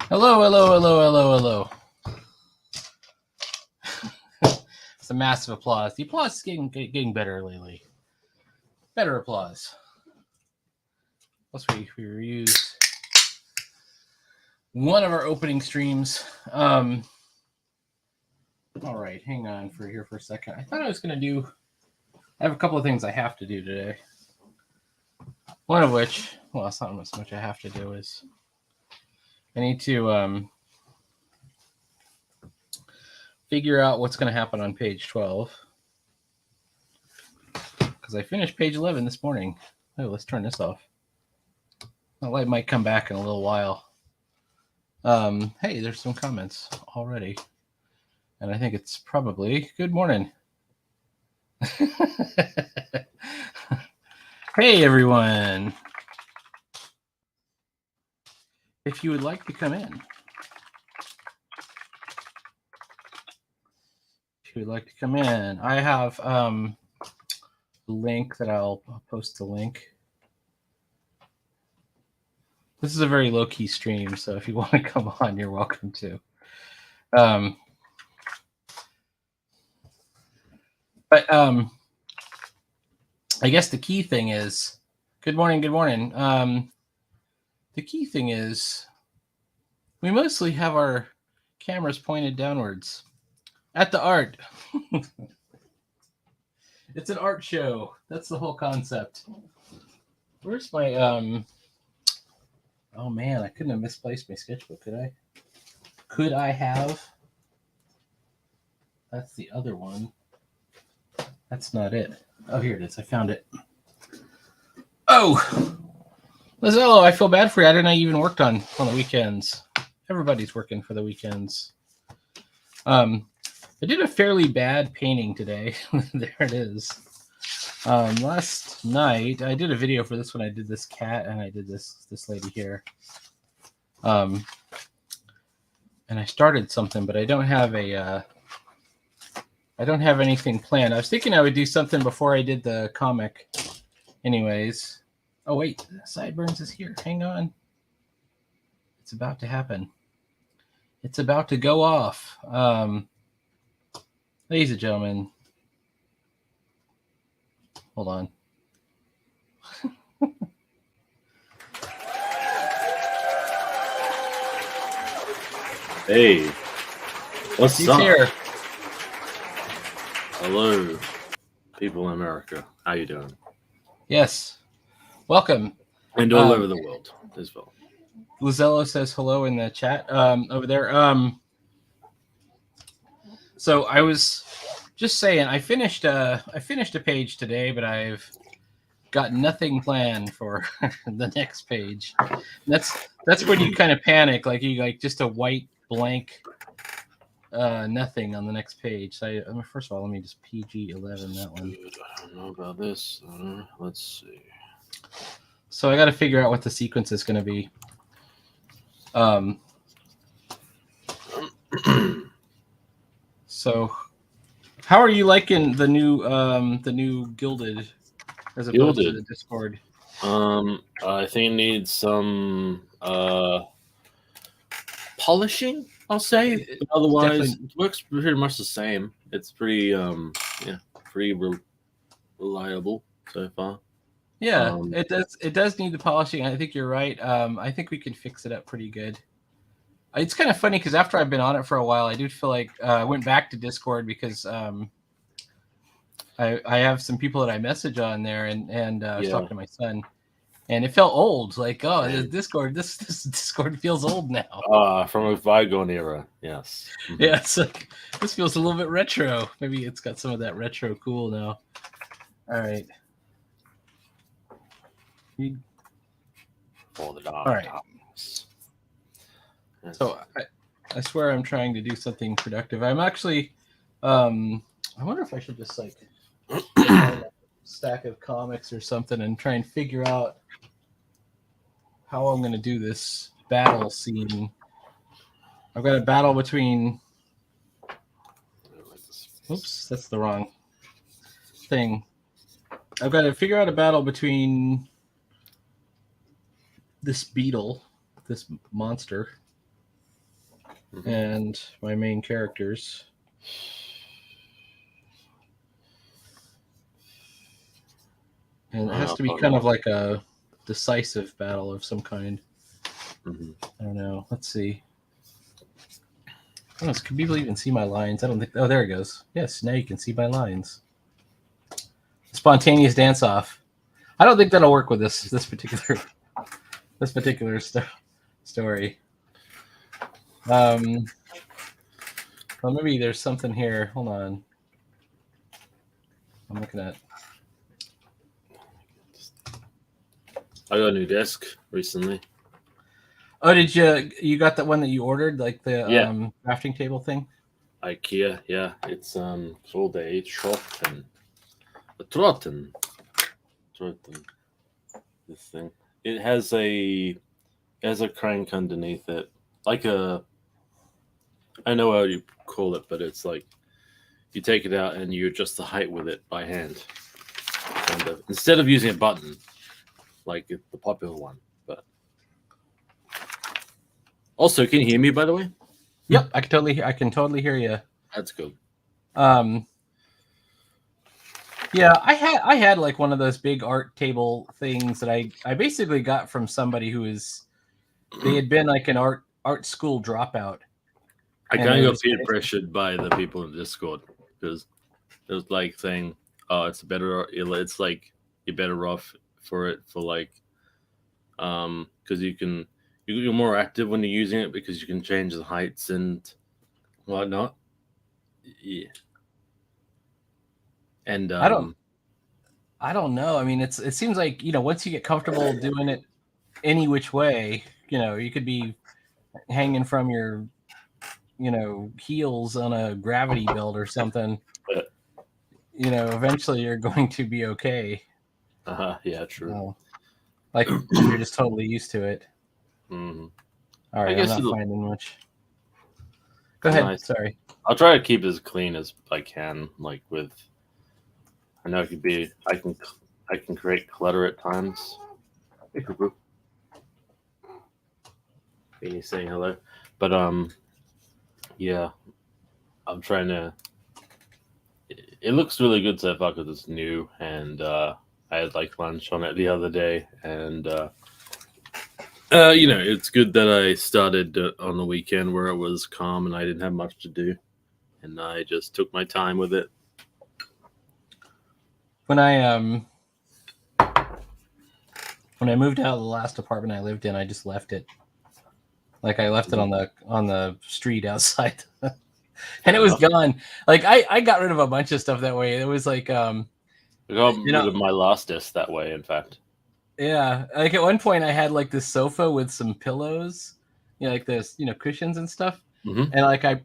Hello, hello, hello, hello, hello. It's a massive applause. The applause is getting better lately. Better applause. Plus, we reused one of our opening streams. All right, hang on for a second. I thought I was going to do... I have a couple of things I have to do today. One of which, well, it's not so much I have to do, is I need to figure out what's going to happen on page 12. Because I finished page 11 this morning. Oh, let's turn this off. The light might come back in a little while. Hey, there's some comments already. And I think it's probably good morning. Hey, everyone. If you would like to come in. If you would like to come in. I have a link that I'll post the link. This is a very low-key stream, so if you want to come on, you're welcome to. But I guess the key thing is, good morning, good morning. The key thing is we mostly have our cameras pointed downwards at the art. It's an art show. That's the whole concept. Where's my, oh man, I couldn't have misplaced my sketchbook, could I? Could I have? That's the other one. That's not it. Oh, here it is. I found it. Oh, Lizzello, I feel bad for you. I didn't know you even worked on the weekends. Everybody's working for the weekends. I did a fairly bad painting today. There it is. Last night, I did a video for this one. I did this cat and I did this lady here. And I started something, but I don't have anything planned. I was thinking I would do something before I did the comic. Anyways. Oh, wait. Sideburns is here. Hang on. It's about to happen. It's about to go off. Ladies and gentlemen. Hold on. Hey. What's He's up? Here. Hello, people in America. How you doing? Yes. Welcome. And all over the world as well. Lizzello says hello in the chat over there. So I was just saying I finished a page today, but I've got nothing planned for the next page. That's when you kind of panic, like you like just a white blank nothing on the next page. So first of all, let me just PG-11 that one. I don't know about this. Let's see. So I got to figure out what the sequence is going to be. So How are you liking the new Gilded as opposed to Gilded. the Discord? I think it needs some polishing, I'll say. But otherwise, Definitely, it works pretty much the same. It's pretty yeah, pretty reliable so far. yeah. Um, It does need the polishing. I think you're right. I think we can fix it up pretty good. It's kind of funny because after I've been on it for a while, I do feel like I went back to Discord because I have some people that I message on there, and I was yeah, talking to my son, and it felt old. Like, oh, this same. Discord, this Discord feels old now. From a bygone era, yes. Yeah, it's like this feels a little bit retro. Maybe it's got some of that retro cool now. All right, For the all dark right. times. Yes. So I swear I'm trying to do something productive. I'm actually, I wonder if I should just like find a stack of comics or something and try and figure out how I'm going to do this battle scene. I've got a battle between. Oops, that's the wrong thing. I've got to figure out a battle between this beetle, this monster, Mhm. and my main characters. And it has to be kind of like a decisive battle of some kind. Mhm. I don't know. Let's see. Oh, can people even see my lines? I don't think. Oh, there it goes. Yes, now you can see my lines. Spontaneous dance off. I don't think that'll work with this particular story. Well, maybe there's something here. Hold on. I'm looking at. I got a new desk recently. Oh, did you got that one that you ordered, like the Yeah. drafting table thing? IKEA, yeah. It's called a Trotten. A Trotten. This thing. It has a crank underneath it. Like a, I know how you call it, but it's like you take it out and you adjust the height with it by hand. Kind of. Instead of using a button, like the popular one. But also, can you hear me, by the way? Yep, I can totally hear you. That's good. Yeah, I had like one of those big art table things that I basically got from somebody they had been like an art school dropout. I And kind it of got was peer pressured by the people in Discord because it was like saying, "Oh, it's better. It's like you're better off for it for like, because you're more active when you're using it because you can change the heights and whatnot." Yeah, and I don't know. I mean, it seems like, once you get comfortable doing it any which way, you could be hanging from your, heels on a gravity belt or something. Eventually you're going to be okay. yeah, true. Like if you're just totally used to it. Mm-hmm. All right, I I'm guess not it'll finding much. Go ahead. nice. Sorry. I'll try to keep it as clean as I can. Like with, I know it could be. I can create clutter at times. Hey, Cuckoo. Beanie saying hello, but yeah, I'm trying to. It looks really good so far because it's new, and I had like lunch on it the other day, and it's good that I started on the weekend where it was calm and I didn't have much to do, and I just took my time with it. When I moved out of the last apartment I lived in, I just left it. Like I left it on the street outside. And it was gone. Like I got rid of a bunch of stuff that way. It was like I got rid of my last desk that way, in fact. Yeah, like at one point I had like this sofa with some pillows, like this, cushions and stuff. Mm-hmm. And like and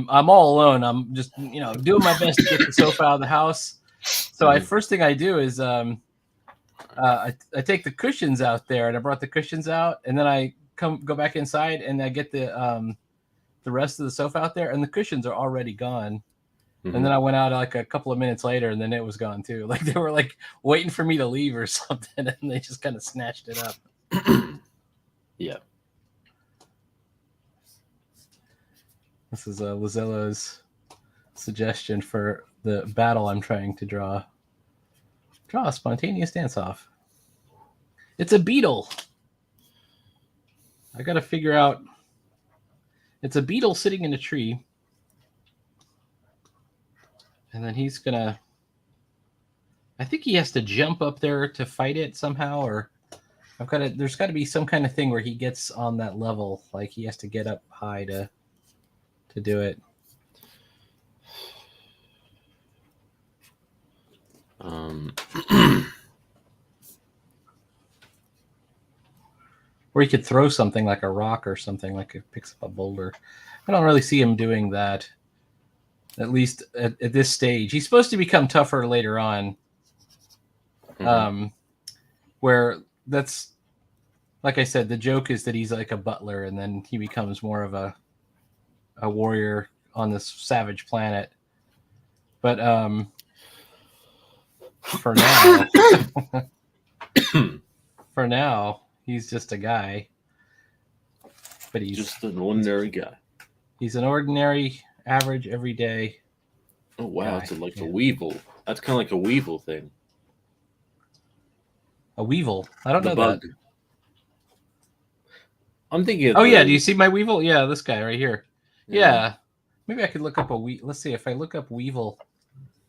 I'm all alone. I'm just doing my best to get the sofa out of the house. So first thing I do is I take the cushions out there, and I brought the cushions out, and then I go back inside and I get the rest of the sofa out there, and the cushions are already gone. And then I went out like a couple of minutes later, and then it was gone too. Like they were like waiting for me to leave or something, and they just kind of snatched it up. Yeah. This is Lizella's suggestion for the battle I'm trying to draw. Draw a spontaneous dance-off. It's a beetle. I got to figure out. It's a beetle sitting in a tree. And then he's going to. I think he has to jump up there to fight it somehow, or there's got to be some kind of thing where he gets on that level. Like he has to get up high to do it. Or he could throw something like a rock or something, like it picks up a boulder. I don't really see him doing that, at least at this stage. He's supposed to become tougher later on. Where that's, like I said, the joke is that he's like a butler, and then he becomes more of a warrior on this savage planet. But for now, he's just a guy. But he's just an ordinary guy. He's an ordinary, average, everyday. Oh wow, it's like a weevil. That's kind of like a weevil thing. A weevil? I don't know bug. that. I'm thinking. Yeah, do you see my weevil? Yeah, this guy right here. Yeah. Maybe I could look up Let's see if I look up weevil.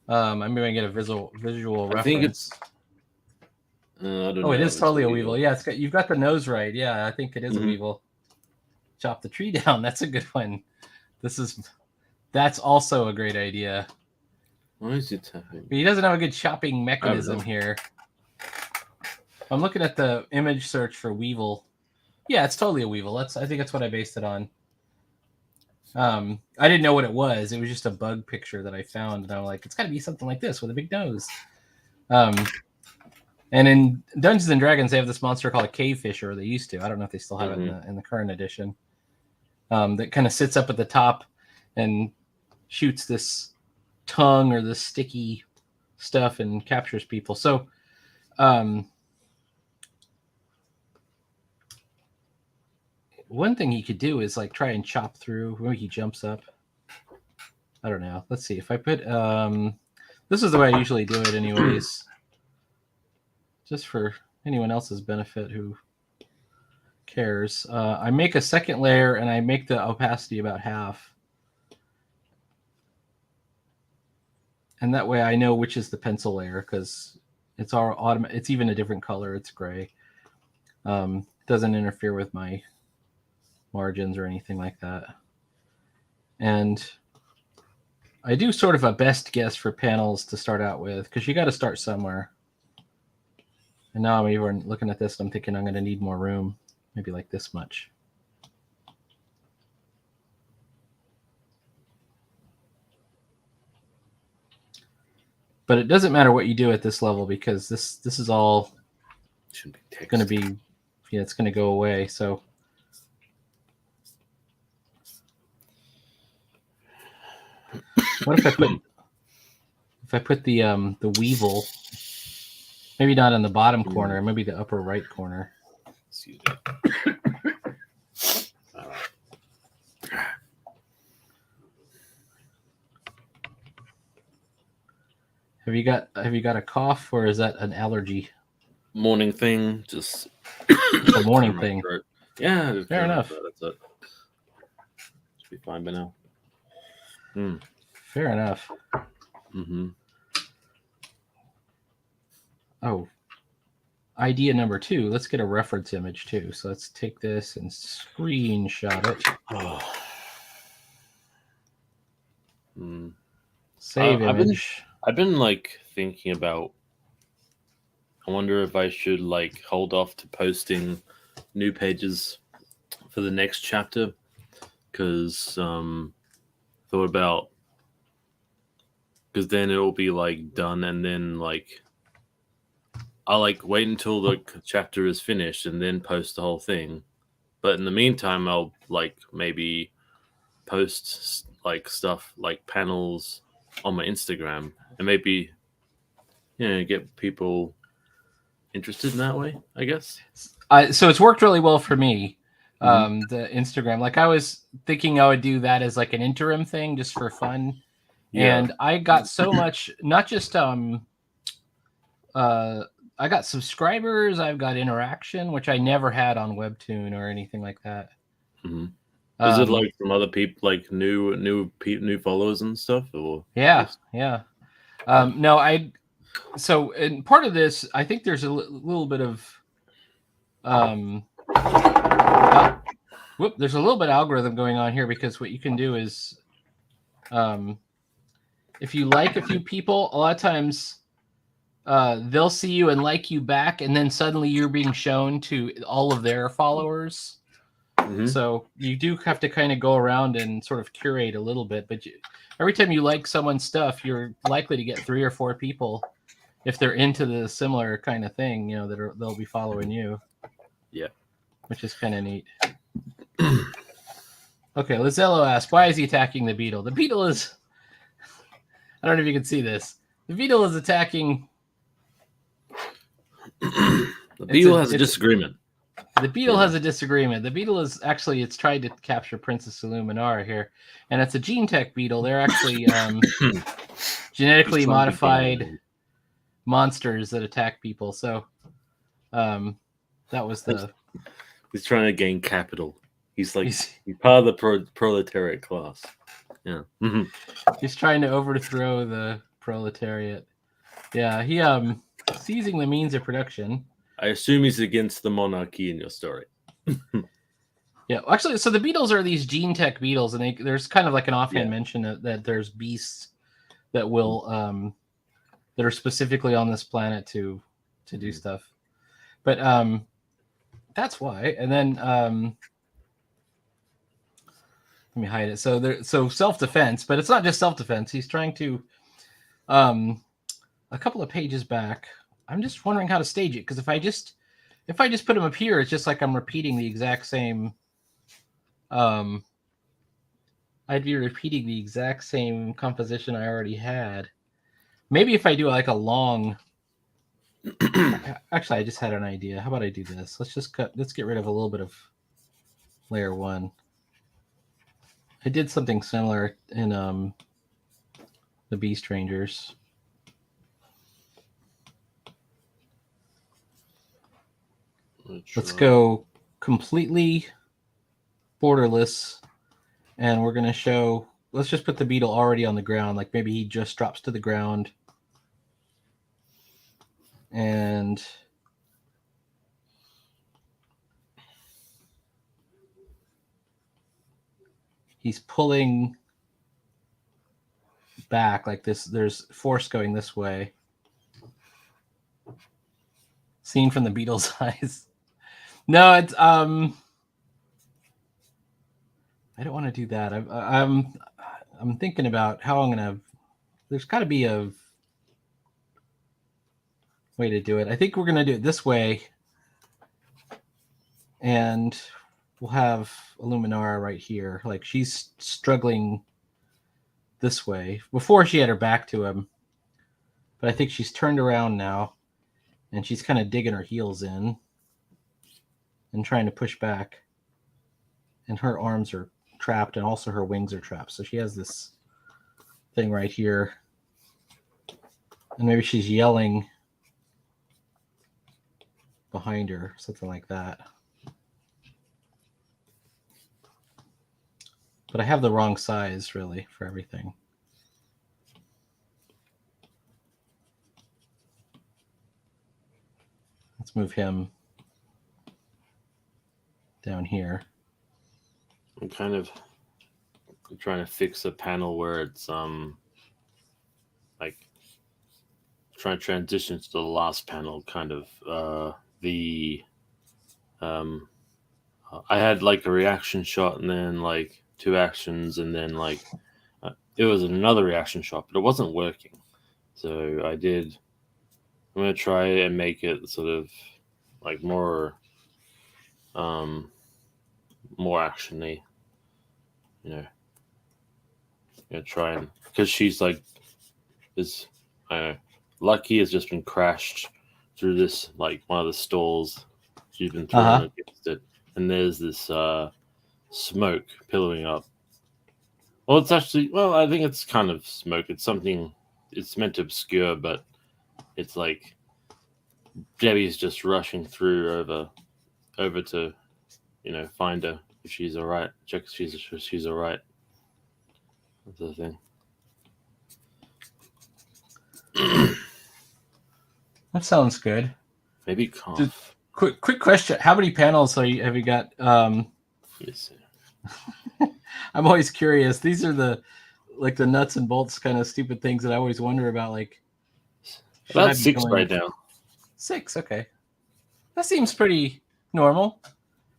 Maybe I can get a visual reference. I think it's. I don't know. It is totally a weevil. Yeah, you've got the nose right. Yeah, I think it is a weevil. Chop the tree down. That's a good one. That's also a great idea. Why is it tapping? But he doesn't have a good chopping mechanism here. I'm looking at the image search for weevil. Yeah, it's totally a weevil. I think that's what I based it on. I didn't know what it was. It was just a bug picture that I found, and I'm like, it's got to be something like this with a big nose. And in Dungeons and Dragons, they have this monster called a cave fisher, or they used to. I don't know if they still have it in the current edition. That kind of sits up at the top and shoots this tongue or this sticky stuff and captures people. So, one thing he could do is like try and chop through. Maybe he jumps up. I don't know. Let's see if I put. This is the way I usually do it, anyways. Just for anyone else's benefit who cares. I make a second layer and I make the opacity about half. And that way I know which is the pencil layer, because it's it's even a different color. It's gray. Doesn't interfere with my margins or anything like that. And I do sort of a best guess for panels to start out with, because you got to start somewhere. And now I'm even looking at this and I'm thinking I'm going to need more room, maybe like this much. But it doesn't matter what you do at this level, because this is all going to be, it's going to go away. So what if I put the weevil, maybe not in the bottom corner, maybe the upper right corner. Excuse me. Have you got a cough, or is that an allergy? Morning thing, just a morning thing. Yeah, fair enough. That's it. Should be fine by now. Fair enough. Oh, idea number 2. Let's get a reference image too. So let's take this and screenshot it. Save image. I've been like thinking about, I wonder if I should like hold off to posting new pages for the next chapter, because thought about, because then it'll be like done, and then like I'll like wait until the chapter is finished and then post the whole thing. But in the meantime, I'll like maybe post like stuff like panels on my Instagram and maybe get people interested in that way, I guess. So it's worked really well for me. Mhm. The Instagram, like I was thinking I would do that as like an interim thing just for fun. Yeah. And I got so much, not just I got subscribers, I've got interaction, which I never had on Webtoon or anything like that. Mhm. Is it Um, like from other people, like new followers and stuff, or yeah, just yeah. No, so and part of this, I think there's a little bit of there's a little bit of algorithm going on here, because what you can do is if you like a few people, a lot of times they'll see you and like you back, and then suddenly you're being shown to all of their followers. Mhm. So you do have to kind of go around and sort of curate a little bit. But every time you like someone's stuff, you're likely to get 3 or 4 people, if they're into the similar kind of thing, they'll be following you. Yeah. Which is kind of neat. Okay, Lizello asks, why is he attacking the beetle? The beetle is... I don't know if you can see this. The beetle is attacking... The beetle has a disagreement. The beetle has a disagreement. The beetle is actually, it's tried to capture Princess Illuminara here. And it's a gene tech beetle. They're actually genetically modified monsters that attack people. So that was the... He's trying to gain capital. He's part of the proletariat class. Yeah. He's trying to overthrow the proletariat. Yeah, he seizing the means of production. I assume he's against the monarchy in your story. Yeah, actually, so the beetles are these gene tech beetles, and there's kind of like an offhand mention that there's beasts that will that are specifically on this planet to do stuff. But that's why. And then let me hide it. So self-defense, but it's not just self-defense. He's trying to a couple of pages back. I'm just wondering how to stage it, because if I just put him up here, it's just like I'm repeating the exact same I'd be repeating the exact same composition I already had. Maybe if I do like a long... Actually, I just had an idea. How about I do this? Let's get rid of a little bit of layer 1. I did something similar in the Beast Rangers. Let's go completely borderless, and we're going to show... Let's just put the beetle already on the ground. Like maybe he just drops to the ground. And he's pulling back like this. There's force going this way. Seen from the beetle's eyes. No, it's I don't want to do that. I'm thinking about how I'm gonna... There's got to be a way to do it. I think we're gonna do it this way, and we'll have Illuminara right here. Like she's struggling this way. Before she had her back to him, but I think she's turned around now, and she's kind of digging her heels in and trying to push back. And her arms are trapped, and also her wings are trapped. So she has this thing right here, and maybe she's yelling behind her, something like that. But I have the wrong size, really, for everything. Let's move him down here. I'm kind of trying to fix a panel where it's like trying to transition to the last panel, kind of I had like a reaction shot and then like 2 actions, and then like it was another reaction shot, but it wasn't working. So I'm going to try and make it sort of like more actiony, try and, because she's like is Lucky has just been crashed through this like one of the stalls. She's been thrown against it, and there's this smoke billowing up. Well, it's actually I think it's kind of smoke. It's something. It's meant to obscure, but it's like Debbie's just rushing through over to, find her if she's all right. Check if she's all right. That's the thing. That sounds good. Maybe cough. Quick question: how many panels have you got? Yes. I'm always curious. These are the nuts and bolts kind of stupid things that I always wonder about. Like, about 6 right now. 6, okay. That seems pretty normal.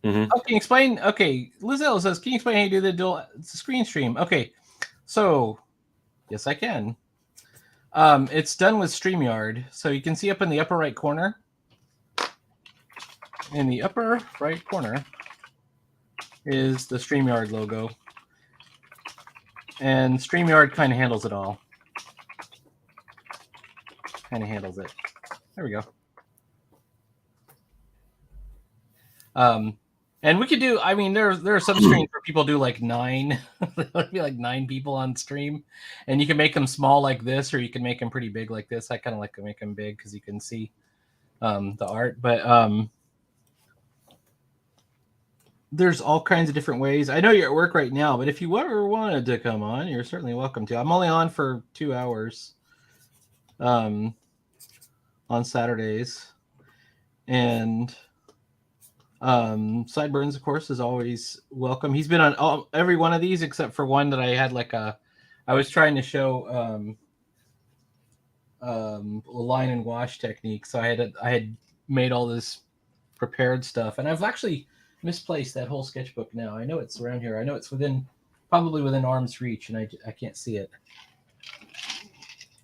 Mm-hmm. Okay, explain. Okay, Lizelle says, "Can you explain how you do the dual screen stream?" Okay, so yes, I can. It's done with StreamYard, so you can see up in the upper right corner. In the upper right corner is the StreamYard logo, and StreamYard kind of handles it all. Kind of handles it. There we go. And we could do. I mean, there are some screens where people do like 9. There would be like 9 people on stream, and you can make them small like this, or you can make them pretty big like this. I kind of like to make them big because you can see the art. But there's all kinds of different ways. I know you're at work right now, but if you ever wanted to come on, you're certainly welcome to. I'm only on for 2 hours on Saturdays, and Sideburns, of course, is always welcome. He's been on every one of these except for one that I had I was trying to show a line and wash technique. So I had made all this prepared stuff, and I've actually misplaced that whole sketchbook now. I know it's around here. I know it's probably within arm's reach, and I can't see it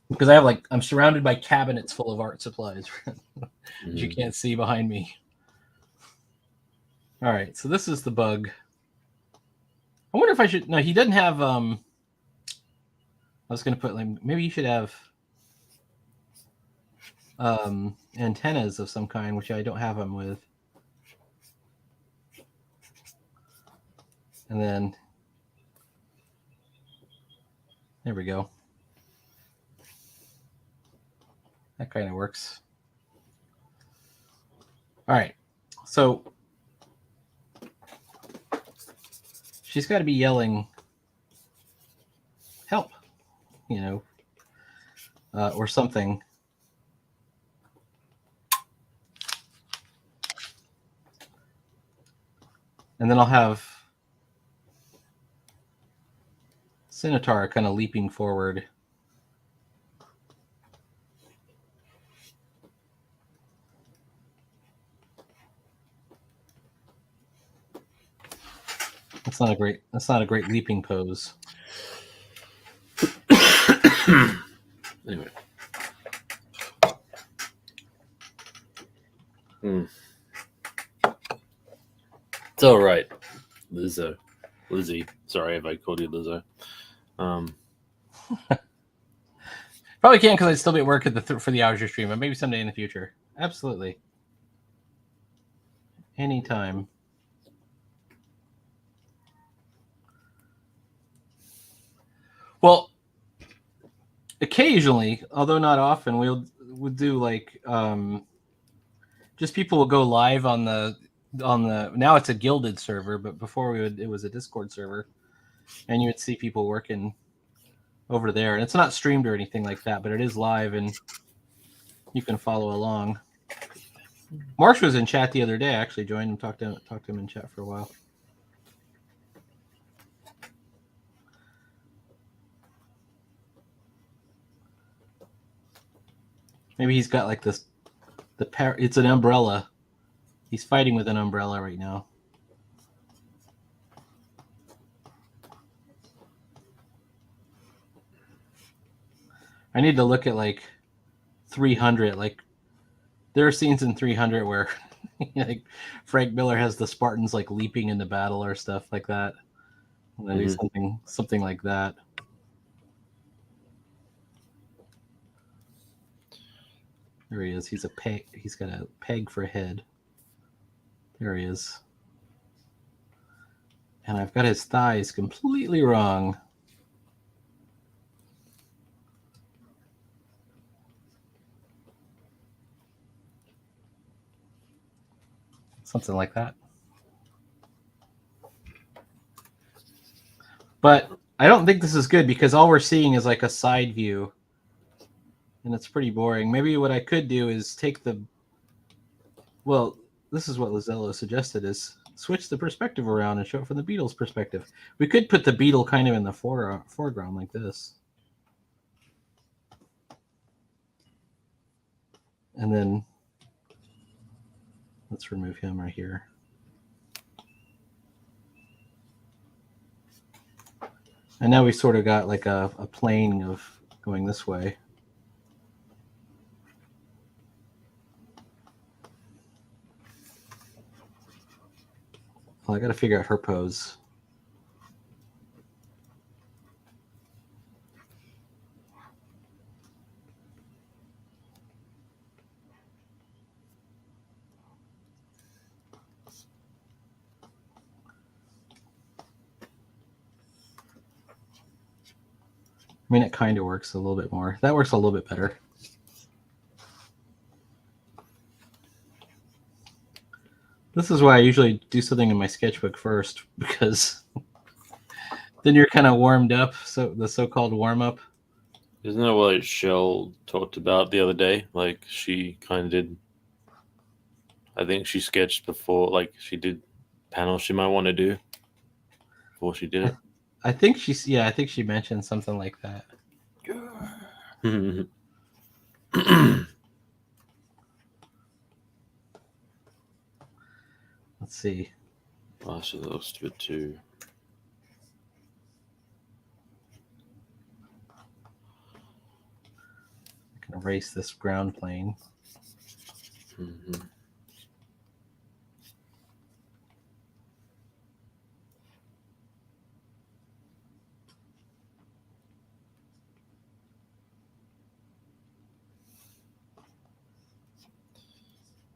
because I'm surrounded by cabinets full of art supplies that you can't see behind me. All right, so this is the bug. I wonder if I should. No, he doesn't have. I was going to put maybe you should have antennas of some kind, which I don't have them with. And then there we go. That kind of works. All right, so she's got to be yelling help, or something. And then I'll have Scimitar kind of leaping forward. That's not a great leaping pose. Anyway. It's all right, Lizzie. Sorry if I called you Lizzo. Probably can't because I'd still be at work for the hours you're streaming, but maybe someday in the future. Absolutely. Anytime. Well, occasionally, although not often, we'll do like just people will go live on the now it's a Guilded server, but before it was a Discord server, and you would see people working over there, and it's not streamed or anything like that, but it is live and you can follow along. Marsh was in chat the other day. I actually joined him, talked to him in chat for a while. Maybe he's got like this. It's an umbrella. He's fighting with an umbrella right now. I need to look at like 300. Like there are scenes in 300 where like Frank Miller has the Spartans like leaping into battle or stuff like that. Do something like that. There he is. He's a peg. He's got a peg for a head. There he is. And I've got his thighs completely wrong. Something like that. But I don't think this is good because all we're seeing is like a side view. And it's pretty boring. Maybe what I could do is take the... Well, this is what Lazello suggested, is switch the perspective around and show it from the beetle's perspective. We could put the beetle kind of in the foreground like this. And then let's remove him right here. And now we sort of got like a plane of going this way. Well, I got to figure out her pose. I mean, it kind of works a little bit more. That works a little bit better. This is why I usually do something in my sketchbook first, because then you're kind of warmed up. So the so-called warm-up. Isn't that what Shell talked about the other day? Like she kind of did. I think she sketched before, like she did panels she might want to do before she did it. I think I think she mentioned something like that. Let's see. Oh, so that looks good too. I can erase this ground plane. Mm-hmm.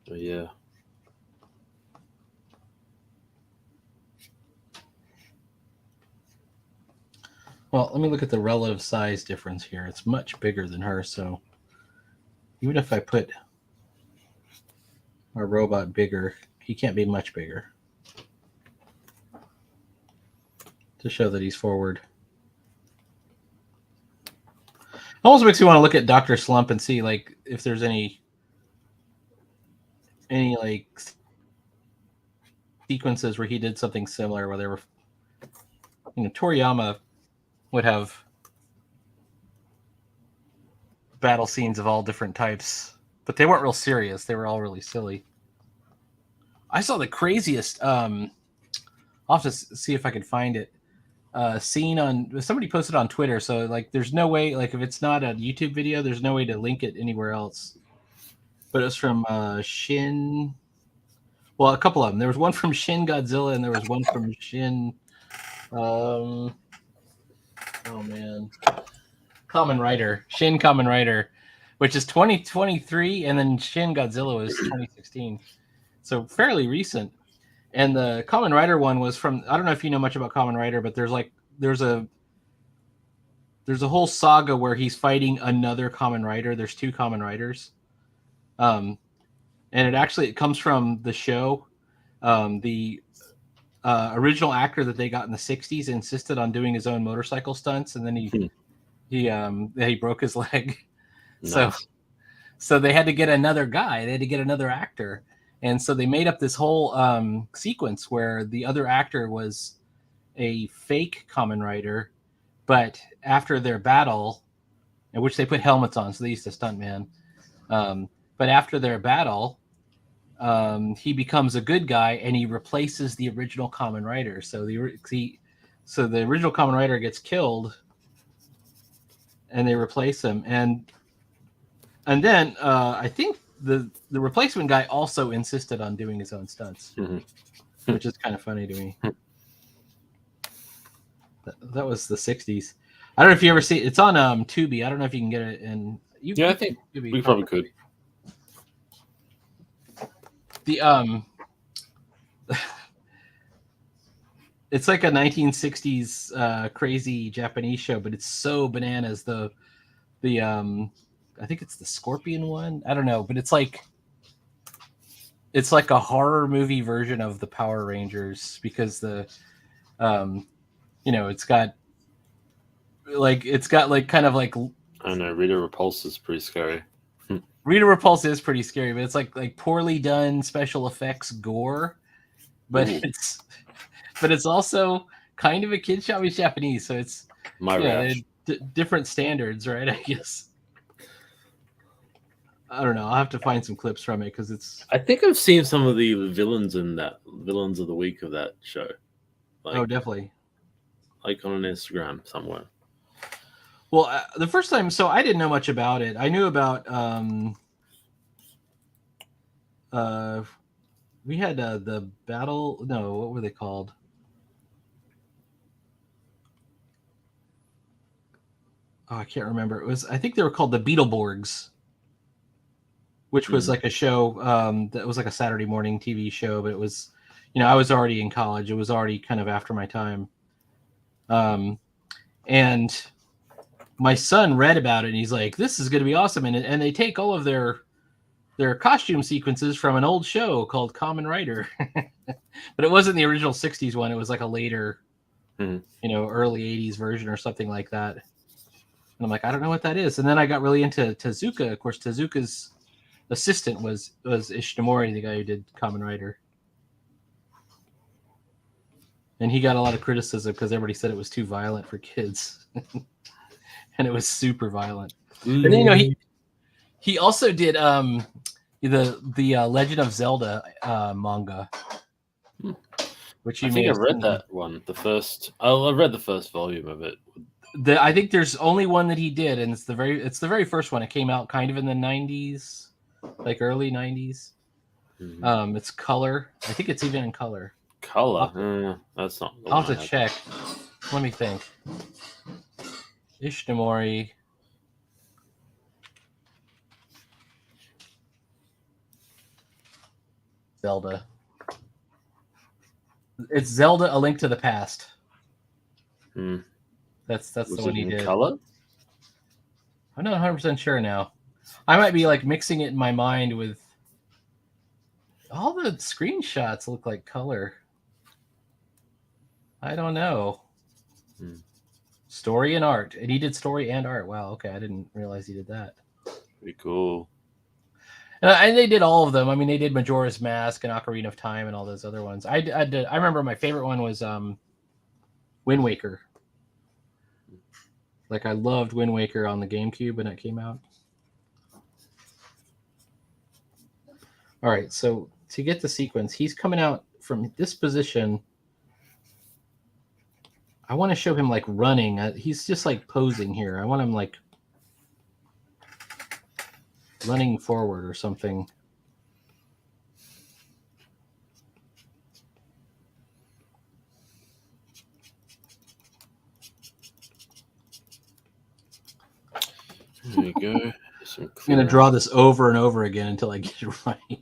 Oh, yeah. Well, let me look at the relative size difference here. It's much bigger than her, so even if I put our robot bigger, he can't be much bigger. To show that he's forward. Almost makes me want to look at Dr. Slump and see like if there's any like sequences where he did something similar, where they were, Toriyama would have battle scenes of all different types, but they weren't real serious. They were all really silly. I saw the craziest. I'll have to see if I can find it. Scene on somebody posted on Twitter. So like, there's no way. Like, if it's not a YouTube video, there's no way to link it anywhere else. But it was from Shin. Well, a couple of them. There was one from Shin Godzilla, and there was one from Shin. Oh man, Kamen Rider, Shin Kamen Rider, which is 2023, and then Shin Godzilla was 2016, so fairly recent. And the Kamen Rider one was from, I don't know if you know much about Kamen Rider, but there's a whole saga where he's fighting another Kamen Rider. There's two Kamen Riders, and it comes from the show. The original actor that they got in the 60s insisted on doing his own motorcycle stunts, and then he broke his leg. Nice. So they had to get another guy. They had to get another actor. And so they made up this whole sequence where the other actor was a fake Kamen Rider, but after their battle, in which they put helmets on, so they used a stuntman. But after their battle, he becomes a good guy and he replaces the original Kamen Rider. So the original Kamen Rider gets killed, and they replace him. And then I think the replacement guy also insisted on doing his own stunts, which is kind of funny to me. That was the 60s. I don't know if you ever see it. It's on Tubi. I don't know if you can get it. I think we probably could. The it's like a 1960s crazy Japanese show, but it's so bananas. The I think it's the Scorpion one. I don't know, but it's like a horror movie version of the Power Rangers because it's got like kind of like I don't know. Rita Repulse is pretty scary. Rita Repulse is pretty scary, but it's like poorly done special effects gore, but Ooh. it's also kind of a kid show. It's Japanese, so it's different standards, right? I guess. I don't know. I'll have to find some clips from it because it's. I think I've seen some of the villains of the week of that show. Oh, definitely. Like on an Instagram somewhere. Well, the first time, so I didn't know much about it. I knew about we had the battle. No, what were they called? Oh, I can't remember. I think they were called the Beetleborgs, which was like a show that was like a Saturday morning TV show, but it was, I was already in college. It was already kind of after my time. And my son read about it and he's like, this is going to be awesome. And they take all of their costume sequences from an old show called Kamen Rider. But it wasn't the original 60s one. It was like a later, early 80s version or something like that. And I'm like, I don't know what that is. And then I got really into Tezuka. Of course, Tezuka's assistant was Ishinomori, the guy who did Kamen Rider. And he got a lot of criticism because everybody said it was too violent for kids. And it was super violent. And then, he also did the Legend of Zelda manga. Which I think I've read that one. I read the first volume of it. I think there's only one that he did, and it's the very first one. It came out kind of in the 90s, like early 90s. It's color. I think it's even in color. Color? That's not. I'll have to check. Let me think. Ishinomori. Zelda. It's Zelda: A Link to the Past. That's the one he did. Color? I'm not 100% sure now. I might be like mixing it in my mind with all the screenshots look like color. I don't know. Story and art. And he did story and art. Wow, okay. I didn't realize he did that. Pretty cool. And they did all of them. I mean, they did Majora's Mask and Ocarina of Time and all those other ones. I remember my favorite one was Wind Waker. Like, I loved Wind Waker on the GameCube when it came out. All right, so to get the sequence, he's coming out from this position. I want to show him, like, running. He's just, like, posing here. I want him, like, running forward or something. There you go. I'm going to draw this over and over again until I get it right.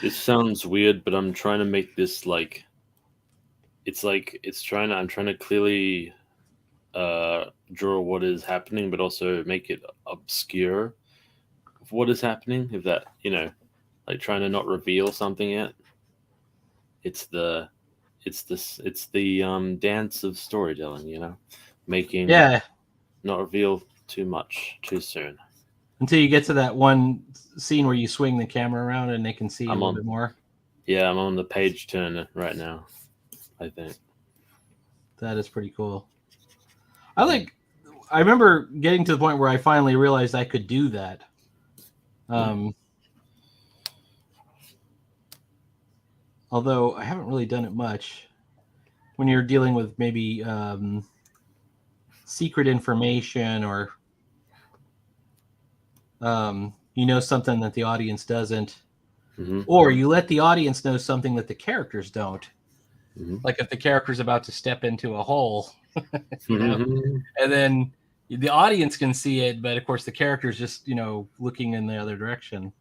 It sounds weird, but I'm trying to make this like I'm trying to clearly draw what is happening, but also make it obscure of what is happening. If that, like trying to not reveal something yet. It's the dance of storytelling, making not reveal too much too soon. Until you get to that one scene where you swing the camera around and they can see a little bit more. Yeah, I'm on the page turn right now, I think. That is pretty cool. I remember getting to the point where I finally realized I could do that. Although I haven't really done it much. When you're dealing with maybe secret information or something that the audience doesn't, or you let the audience know something that the characters don't. Like if the character's about to step into a hole, and then the audience can see it, but of course the character's just, looking in the other direction.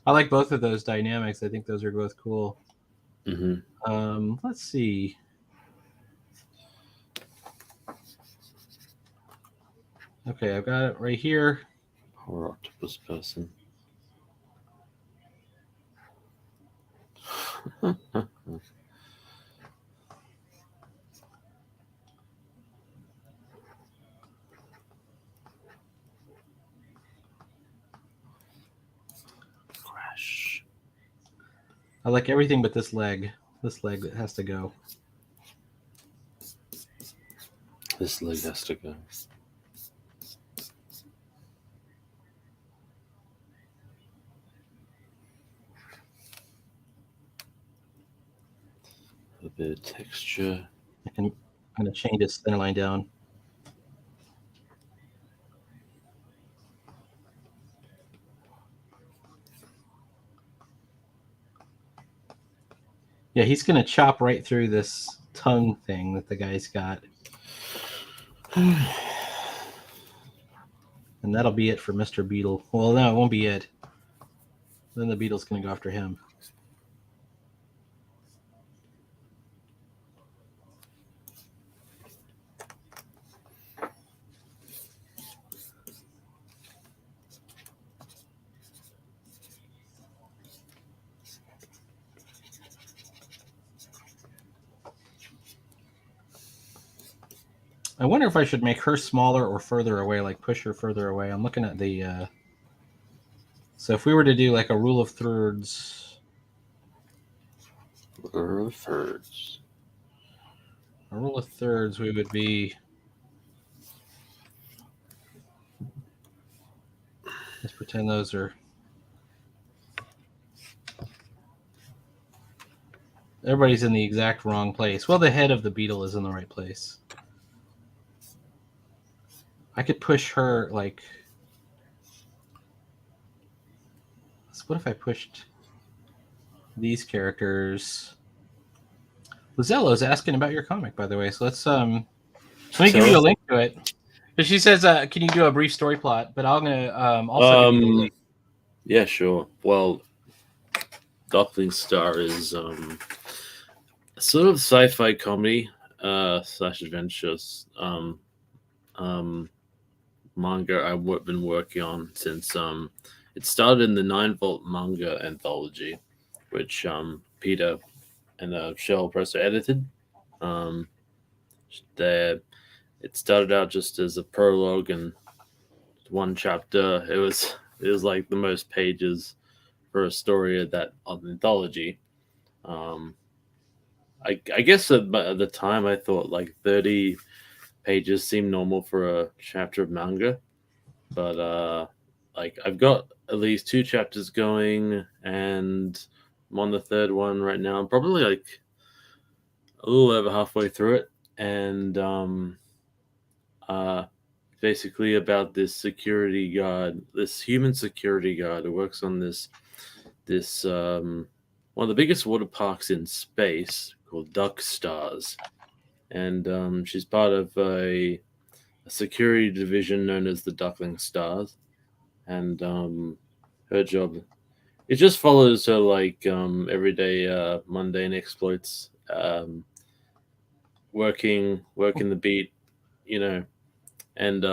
I like both of those dynamics. I think those are both cool. Mm-hmm. Let's see. Okay, I've got it right here. Poor octopus person. Crash. I like everything but this leg. This leg that has to go. This leg has to go. A bit of texture. I'm going to change this center line down. Yeah, he's going to chop right through this tongue thing that the guy's got. And that'll be it for Mr. Beetle. Well, no, it won't be it. Then the Beetle's going to go after him. I wonder if I should make her smaller or further away, like push her further away. I'm looking at the... So if we were to do like a rule of thirds... Rule of thirds. A rule of thirds, we would be... Let's pretend those are... Everybody's in the exact wrong place. Well, the head of the beetle is in the right place. I could push her like... So what if I pushed these characters? Lizello's asking about your comic, by the way. So let's let me give you a link to it. But she says, "Can you do a brief story plot?" But I'm gonna also give you a link. Yeah, sure. Well, Duckling Star is a sort of sci-fi comedy slash adventures manga I've been working on since it started in the 9-Volt manga anthology, which Peter and Shell Presser edited. It started out just as a prologue and one chapter. It was like the most pages for a story of that anthology. I guess at the time I thought like 30 pages seemed normal for a chapter of manga, but like I've got at least 2 chapters going, and I'm on the 3rd one right now. I'm probably like a little over halfway through it, and basically about this security guard, this human security guard who works on this one of the biggest water parks in space called Duck Stars, and she's part of a security division known as the Duckling Stars, and her job, it just follows her like everyday mundane exploits, working the beat, you know, and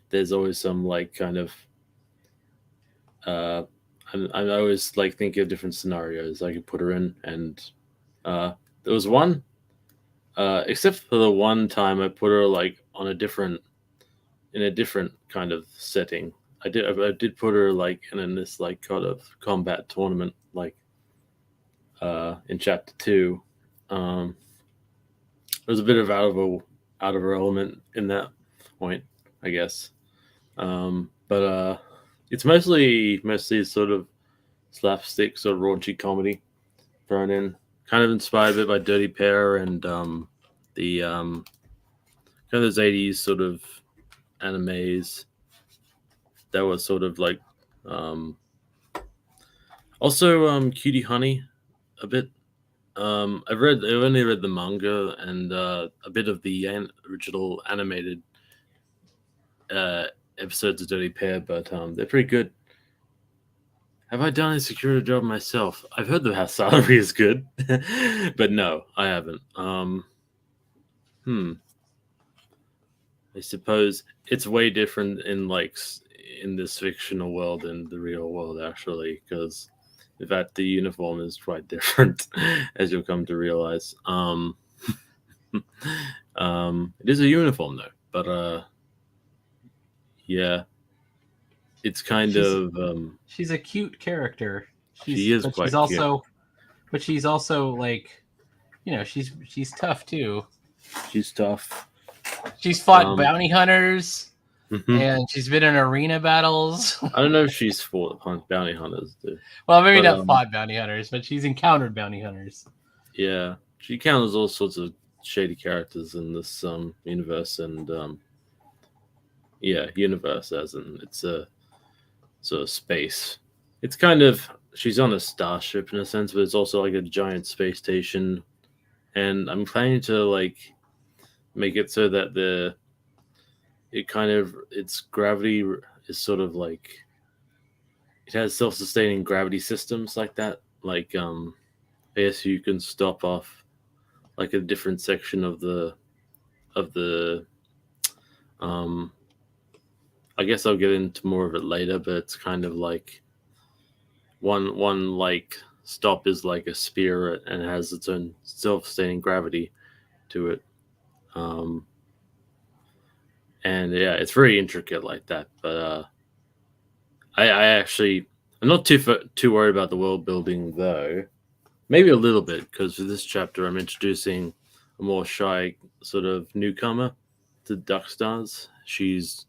there's always some like kind of I always like thinking of different scenarios I could put her in, and there was one, except for the one time I put her like in a different kind of setting. I did put her like in this like kind of combat tournament, like in chapter 2. There was a bit of out of her element in that point, I guess. But it's mostly sort of slapstick, sort of raunchy comedy thrown in, kind of inspired a bit by Dirty Pair and the kind of those 80s sort of animes that was sort of like also Cutie Honey a bit. I've only read the manga and a bit of the original animated episodes of Dirty Pair, but they're pretty good. Have I done a security job myself? I've heard the house salary is good, but no, I haven't. Hmm. I suppose it's way different in in this fictional world than the real world, actually, because in fact the uniform is quite different, as you'll come to realize. It is a uniform though, but yeah, it's kind She's of she's a cute character. she is But she's quite cute. also like, she's tough too. She's tough. She's fought Um, bounty hunters mhm. and she's been in arena battles. I don't know if she's fought bounty hunters, too. Well, maybe But not fought bounty hunters, but she's encountered bounty hunters. yeah, she encounters all sorts of shady characters in this universe, and yeah, universe as in it's a sort of space. It's kind of she's on a starship in a sense, but it's also like a giant space station, and I'm planning to make it so that its gravity is sort of like it has self-sustaining gravity systems like that. I guess you can stop off like a different section of the um I guess I'll get into more of it later, but it's kind of like one like stop is like a sphere and it has its own self-sustaining gravity to it. Um and yeah, it's very intricate like that, but I actually I'm not too worried about the world building though. Maybe a little bit because for this chapter I'm introducing a more shy sort of newcomer to Duck Stars. She's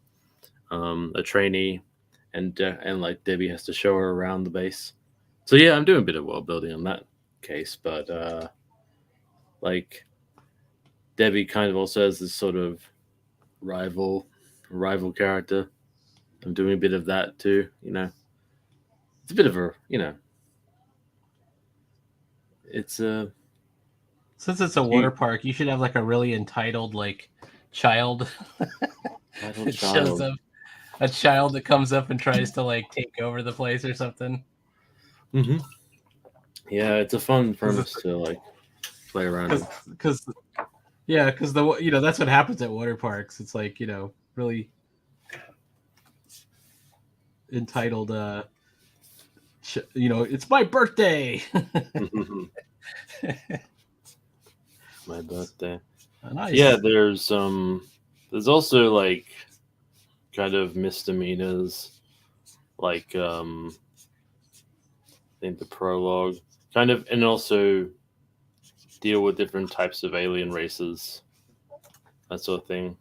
a trainee, and like Debbie has to show her around the base. So yeah, I'm doing a bit of world building on that case, but like Debbie kind of also has this sort of rival character. I'm doing a bit of that too. It's a bit of a it's a Since it's a water park, you should have like a really entitled like child little that shows child. up. A child that comes up and tries to like take over the place or something. Hmm. Yeah, it's a fun premise to like play around with. Because because that's what happens at water parks. It's like really entitled. It's my birthday. My birthday. Yeah, Nice. there's also like kind of misdemeanors like I think the prologue kind of and also deal with different types of alien races, that sort of thing.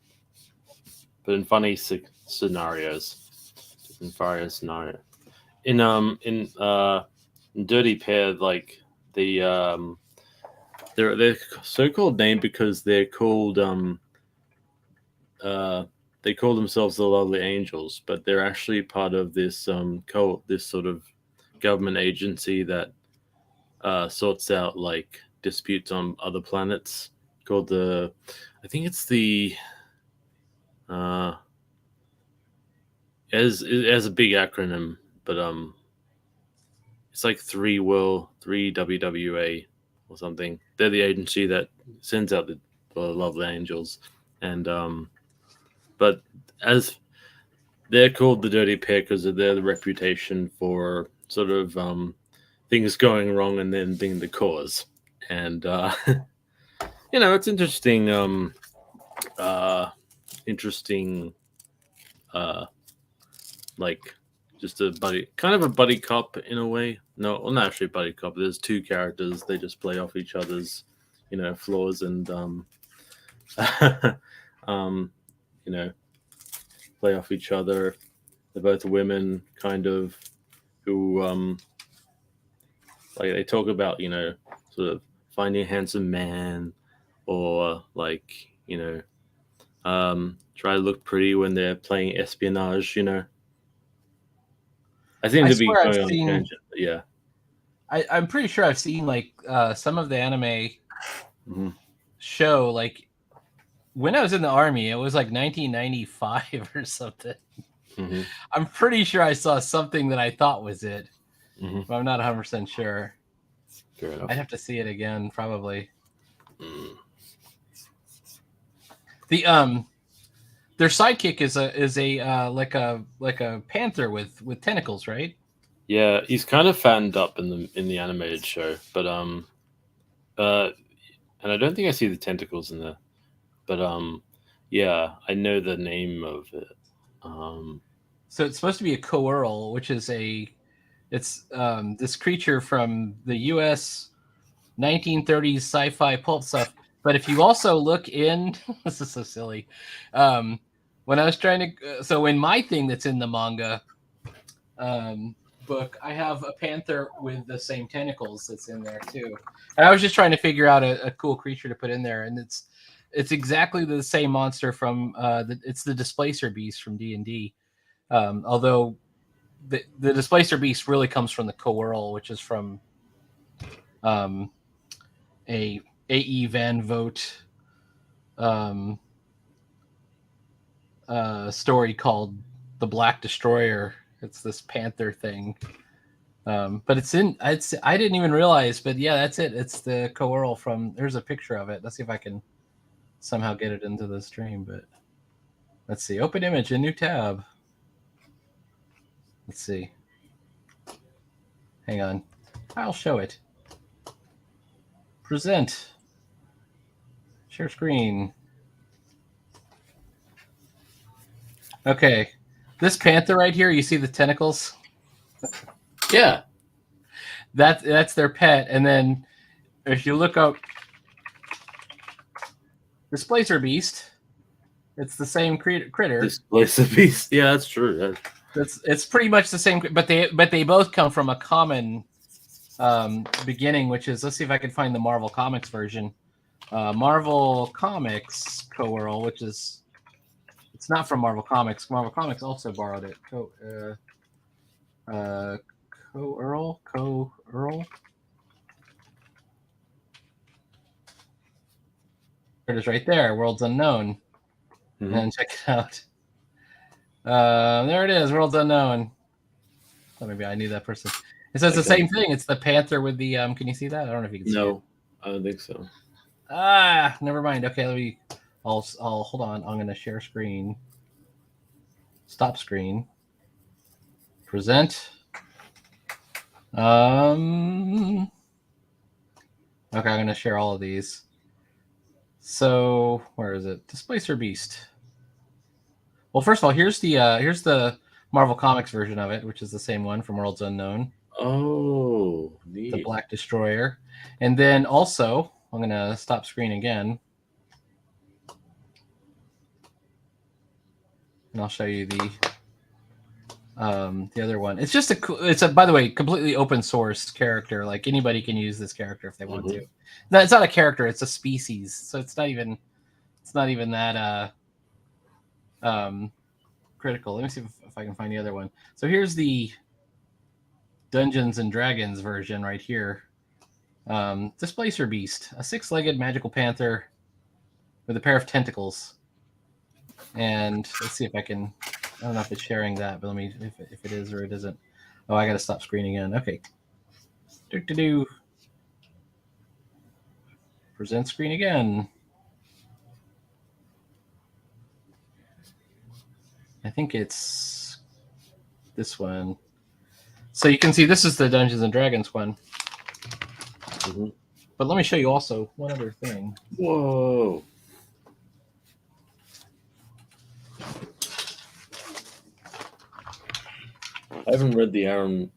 But in funny scenarios. In various scenarios. In Dirty Pair, like they're so called named because they call themselves the Lovely Angels, but they're actually part of this this sort of government agency that sorts out like disputes on other planets called I think it's the uh it has a big acronym, but it's like 3 WWA or something. They're the agency that sends out the Lovely Angels, and but as they're called the Dirty Pair because of their reputation for sort of things going wrong and then being the cause. And it's interesting. Interesting. Uh, like just a kind of a buddy cop in a way. No, well, not actually a buddy cop. There's two characters. They just play off each other's, flaws and um, you know, play off each other. They're both women, kind of, who like they talk about, sort of finding a handsome man, or like, try to look pretty when they're playing espionage. I seem I to be swear I've going on a seen. tangent, but yeah. I'm pretty sure I've seen like some of the anime Hmm. show like when I was in the army. It was like 1995 or something. Hmm. I'm pretty sure I saw something that I thought was it, but I'm not 100% sure. Fair enough. I'd have to see it again, probably. Mm. The their sidekick is a like a panther with tentacles, right? Yeah, he's kind of fattened up in the animated show, but and I don't think I see the tentacles in there, but yeah, I know the name of it. So it's supposed to be a coeurl, which is it's this creature from the U.S. 1930s sci-fi pulp stuff. But if you also look in, this is so silly. When I was trying to, so in my thing that's in the manga book, I have a panther with the same tentacles that's in there too. And I was just trying to figure out a cool creature to put in there, and it's exactly the same monster from it's the Displacer Beast from D&D. Although the Displacer Beast really comes from the Coeurl, which is from a A.E. Van Vogt story called The Black Destroyer. It's this panther thing. But I didn't even realize, but yeah, that's it. It's the Coeurl from, there's a picture of it. Let's see if I can somehow get it into the stream, but let's see. Open image, a new tab. Let's see. Hang on. I'll show it. Present. Share screen. Okay. This panther right here, you see the tentacles? Yeah. That's their pet. And then if you look up Displacer Beast, it's the same critter. Displacer Beast. Yeah, that's true. It's pretty much the same, but they both come from a common beginning, which is, let's see if I can find the Marvel Comics version. Marvel Comics Coeurl, which is, it's not from Marvel Comics. Marvel Comics also borrowed it. Coeurl. There it is right there. Worlds Unknown. Mm-hmm. And check it out. There it is. Worlds Unknown. Oh, maybe I knew that person. It says the same thing. It's the panther with the can you see that? I don't know if you can see it. No, I don't think so. Never mind. Okay, I'll hold on. I'm gonna share screen. Stop screen. Present. Okay, I'm gonna share all of these. So where is it? Displacer Beast. Well, first of all, here's the Marvel Comics version of it, which is the same one from Worlds Unknown. Oh, neat. The Black Destroyer. And then also, I'm going to stop screen again. And I'll show you the other one. It's just it's a, by the way, completely open source character. Like anybody can use this character if they want to. No, it's not a character, it's a species. So it's not even that critical. Let me see if I can find the other one. So here's the Dungeons and Dragons version right here. Displacer Beast, a 6-legged magical panther with a pair of tentacles. And let's see if I can. I don't know if it's sharing that, but let me if it is or it isn't. Oh, I got to stop screening again. Okay. Do. Present screen again. I think it's this one. So you can see this is the Dungeons and Dragons one. Mm-hmm. But let me show you also one other thing. Whoa. I haven't read the Adam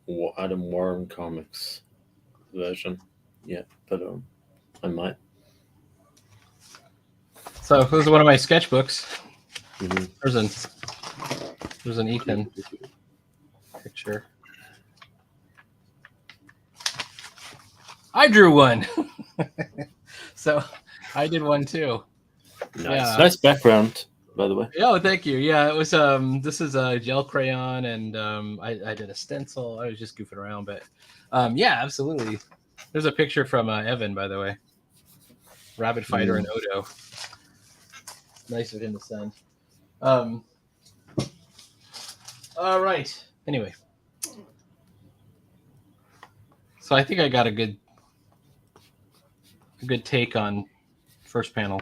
Warren comics version yet, but I might. So this is one of my sketchbooks. Mm-hmm. There's an Ethan picture. I drew one. So I did one too. Nice. Yeah. Nice background, by the way. Oh, thank you. Yeah, it was this is a gel crayon, and I did a stencil. I was just goofing around, but yeah, absolutely. There's a picture from Evan, by the way. Rabbit Fighter and Odo. Nice of him to send. All right. Anyway. So I think I got a good take on first panel,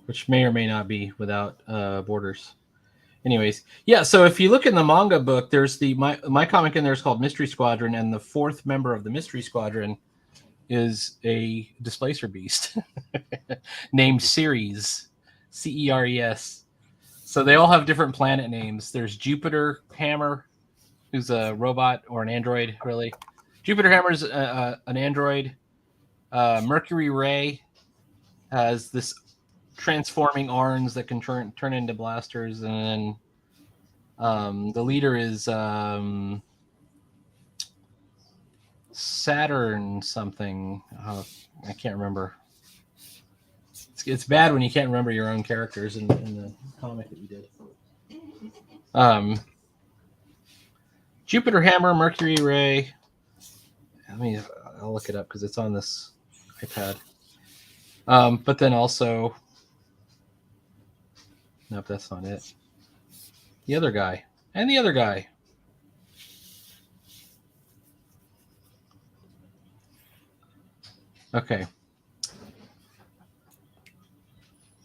which may or may not be without borders. Anyways, yeah. So if you look in the manga book, there's my comic in there is called Mystery Squadron, and the fourth member of the Mystery Squadron is a displacer beast named Ceres, Ceres. So they all have different planet names. There's Jupiter Hammer, who's a robot or an android, really. Jupiter Hammer's an android. Mercury Ray has this transforming arms that can turn into blasters, and then the leader is Saturn something. I can't remember. It's bad when you can't remember your own characters in the comic that you did. Jupiter Hammer, Mercury Ray. I'll look it up because it's on this iPad. But then also, nope, that's not it. The other guy and the other guy. Okay.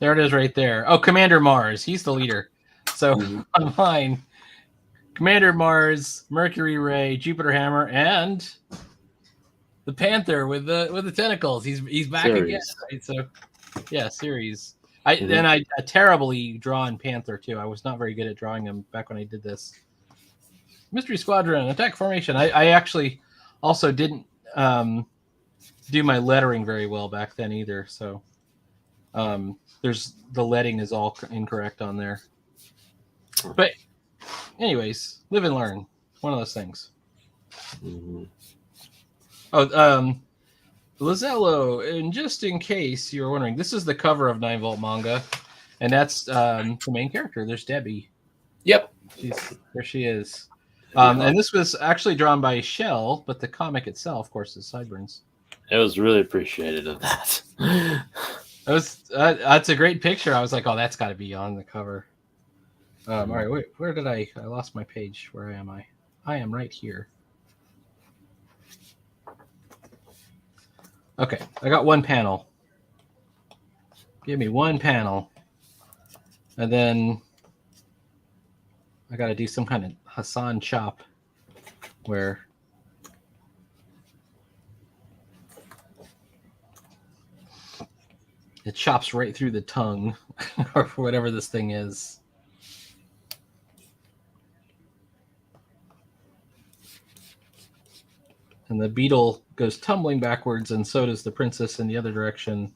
There it is right there. Oh, Commander Mars. He's the leader. So on mine, Commander Mars, Mercury Ray, Jupiter Hammer, and the Panther with the tentacles. He's back again. Right? So yeah, Ceres. And I terribly drawn Panther too. I was not very good at drawing him back when I did this. Mystery Squadron, attack formation. I actually also didn't do my lettering very well back then either. So there's the leading is all incorrect on there. But anyways, live and learn. One of those things. Oh, Lazello, and just in case you're wondering, this is the cover of 9 Volt Manga, and that's the main character. There's Debbie. Yep. There she is. And this was actually drawn by Shell, but the comic itself, of course, is Sideburns. It was really appreciated of that. That's a great picture. I was like, oh, that's got to be on the cover. All right, wait, where did I lost my page. Where am I? I am right here. Okay, I got one panel. Give me one panel. And then I got to do some kind of Hassan chop where it chops right through the tongue or whatever this thing is. And the beetle goes tumbling backwards, and so does the princess in the other direction.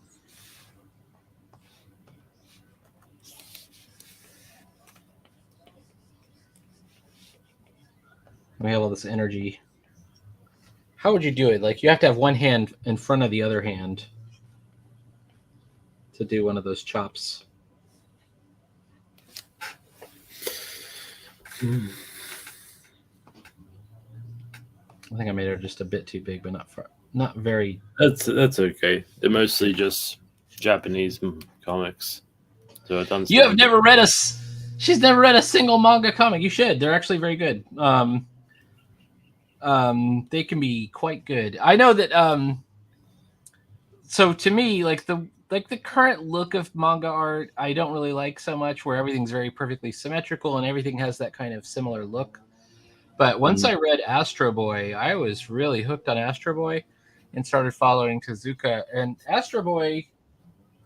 We have all this energy. How would you do it? Like, you have to have one hand in front of the other hand to do one of those chops. I think I made it just a bit too big, but not very. That's okay. They're mostly just Japanese comics. So I've done. You have never read She's never read a single manga comic. You should. They're actually very good. They can be quite good. I know that. So to me, like the current look of manga art, I don't really like so much, where everything's very perfectly symmetrical and everything has that kind of similar look. But once I read Astro Boy, I was really hooked on Astro Boy and started following Tezuka. And Astro Boy,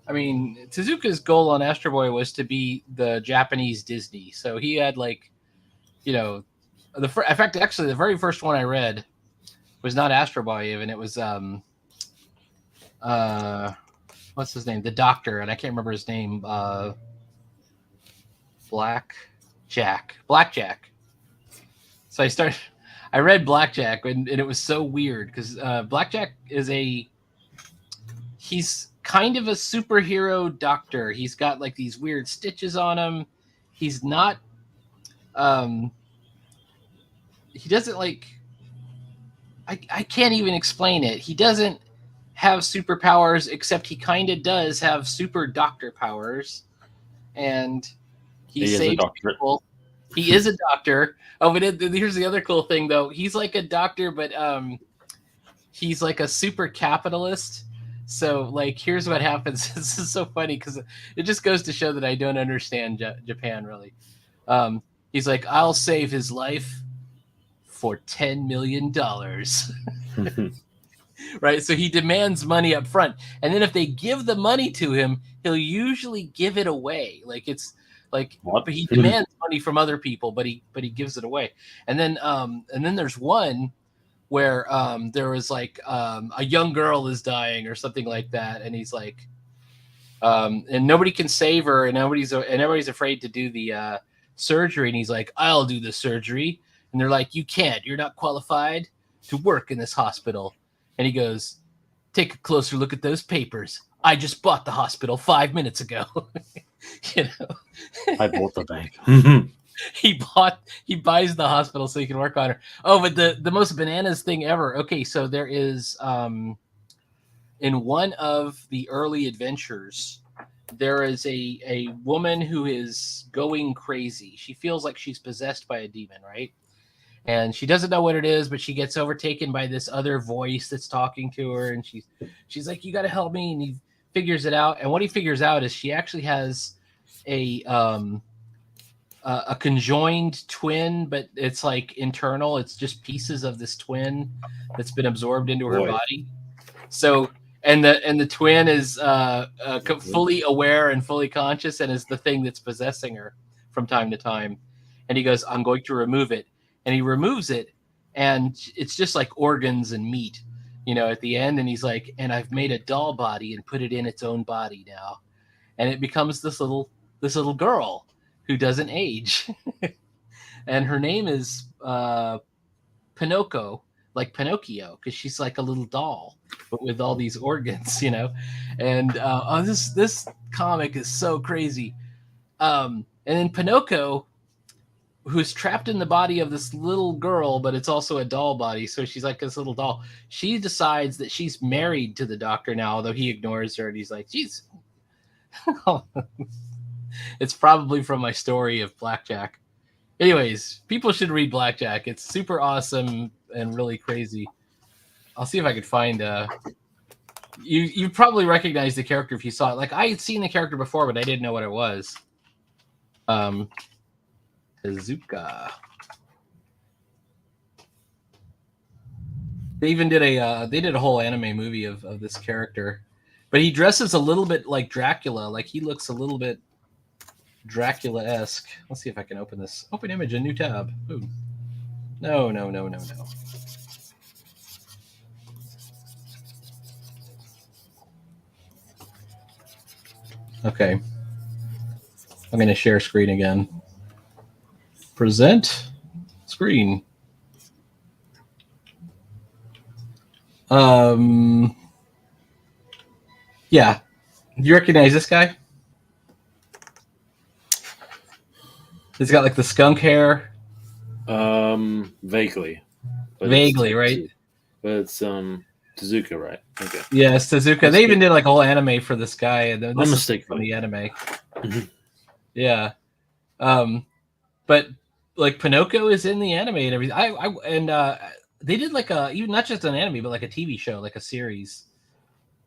I mean, Tezuka's goal on Astro Boy was to be the Japanese Disney. So he had in fact, actually, the very first one I read was not Astro Boy even. It was, what's his name? The Doctor, and I can't remember his name. Blackjack. So I read Blackjack, and it was so weird because Blackjack he's kind of a superhero doctor. He's got like these weird stitches on him. He's not, he doesn't I can't even explain it. He doesn't have superpowers, except he kind of does have super doctor powers, and he saves people. He is a doctor. Oh, but here's the other cool thing, though. He's like a doctor, but he's like a super capitalist. So like, here's what happens. This is so funny because it just goes to show that I don't understand Japan really. Um, he's like, I'll save his life for $10 million. Right? So he demands money up front. And then if they give the money to him, he'll usually give it away. Like it's like What? but he demands money from other people, but he gives it away. And then there's one where there was like a young girl is dying or something like that, and he's like and nobody can save her, and everybody's afraid to do the surgery, and he's like, I'll do the surgery. And they're like, you can't, you're not qualified to work in this hospital. And he goes, take a closer look at those papers. I just bought the hospital 5 minutes ago. You know, I bought the bank. he buys the hospital so he can work on her. Oh, but the most bananas thing ever. Okay, so there is in one of the early adventures, there is a woman who is going crazy. She feels like she's possessed by a demon, right? And she doesn't know what it is, but she gets overtaken by this other voice that's talking to her, and she's like, you got to help me. And he figures it out, and what he figures out is she actually has a conjoined twin, but it's like internal. It's just pieces of this twin that's been absorbed into her body. So and the twin is fully aware and fully conscious, and is the thing that's possessing her from time to time. And he goes, I'm going to remove it. And he removes it, and it's just like organs and meat, you know, at the end. And he's like, and I've made a doll body and put it in its own body now. And it becomes this little girl who doesn't age. And her name is Pinocchio, like Pinocchio, because she's like a little doll, but with all these organs, you know. And this comic is so crazy. And then Pinocchio, who's trapped in the body of this little girl, but it's also a doll body. So she's like this little doll. She decides that she's married to the doctor now, although he ignores her. And he's like, geez. It's probably from my story of Blackjack. Anyways, people should read Blackjack. It's super awesome and really crazy. I'll see if I could find you probably recognize the character if you saw it. Like, I had seen the character before, but I didn't know what it was. Tezuka. They even did a whole anime movie of this character, but he dresses a little bit like Dracula. Like, he looks a little bit Dracula-esque. Let's see if I can open this. Open image, a new tab. Ooh. No. Okay. I'm going to share screen again. Present screen. Yeah. Do you recognize this guy? He's got like the skunk hair. Vaguely. Vaguely, right? But it's Tezuka, right? Okay. Yeah, it's Tezuka. They even did like a whole anime for this guy, and this is from the anime. Mm-hmm. Yeah. But like Pinocchio is in the anime and everything. They did like even not just an anime, but like a TV show, like a series,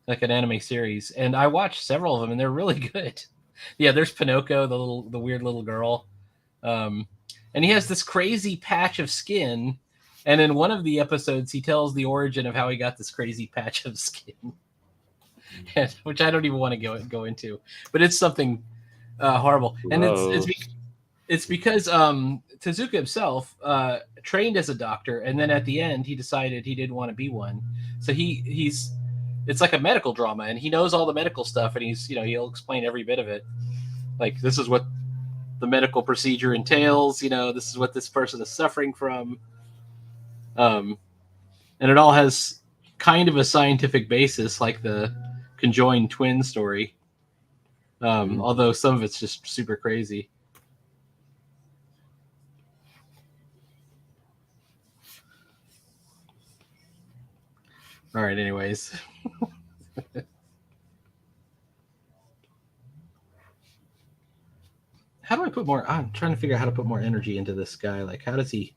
like an anime series. And I watched several of them, and they're really good. Yeah, there's Pinocchio, the weird little girl. And he has this crazy patch of skin. And in one of the episodes, he tells the origin of how he got this crazy patch of skin, which I don't even want to go into. But it's something horrible. And it's because Tezuka himself trained as a doctor, and then at the end, he decided he didn't want to be one. So it's like a medical drama, and he knows all the medical stuff, and he'll explain every bit of it. Like, this is what the medical procedure entails. This is what this person is suffering from. And it all has kind of a scientific basis, like the conjoined twin story. Although some of it's just super crazy. All right, anyways. How do I put more? I'm trying to figure out how to put more energy into this guy. Like, how does he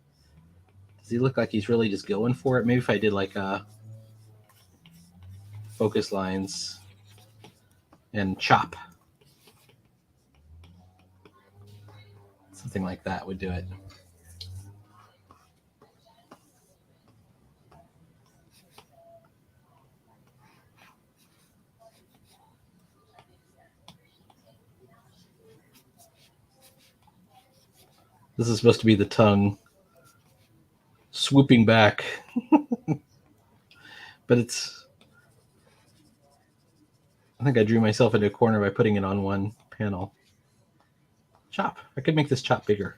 look like he's really just going for it? Maybe if I did like focus lines, and chop. Something like that would do it. This is supposed to be the tongue swooping back. But it's... I think I drew myself into a corner by putting it on one panel. Chop. I could make this chop bigger.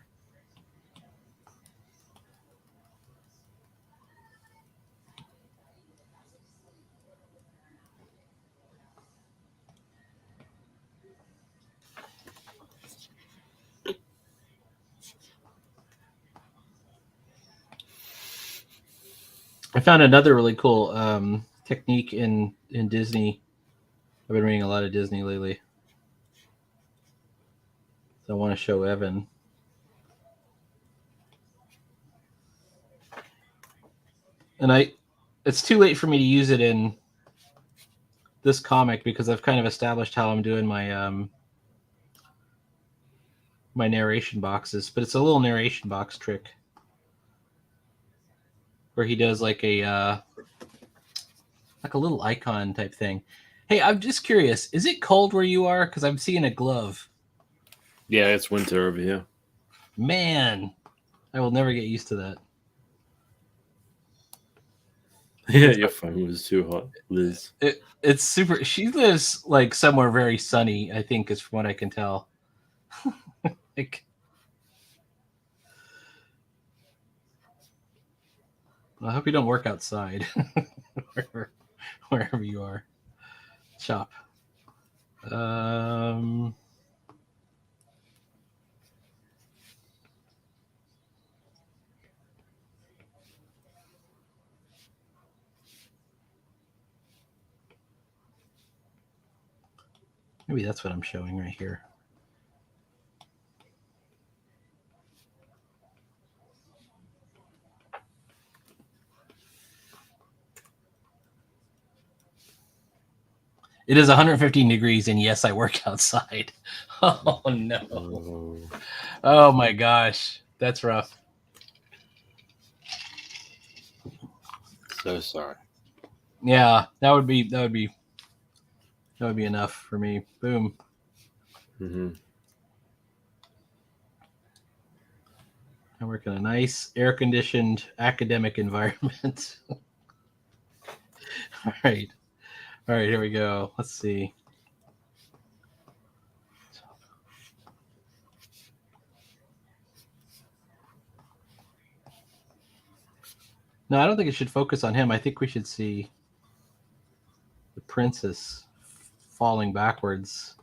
I found another really cool technique in Disney. I've been reading a lot of Disney lately. So I want to show Evan. And it's too late for me to use it in this comic because I've kind of established how I'm doing my my narration boxes, but it's a little narration box trick where he does like a little icon type thing. Hey, I'm just curious, is it cold where you are? Because I'm seeing a glove. Yeah, it's winter over here. Man, I will never get used to that. Yeah, your phone was too hot, Liz. It's super. She lives like somewhere very sunny, I think, is from what I can tell. Like, I hope you don't work outside, wherever you are. Chop. Maybe that's what I'm showing right here. It is 115 degrees, and yes, I work outside. Oh, no. Oh, my gosh. That's rough. So sorry. Yeah, that would be enough for me. Boom. Mm-hmm. I work in a nice, air-conditioned academic environment. All right. All right, here we go. Let's see. No, I don't think it should focus on him. I think we should see the princess falling backwards.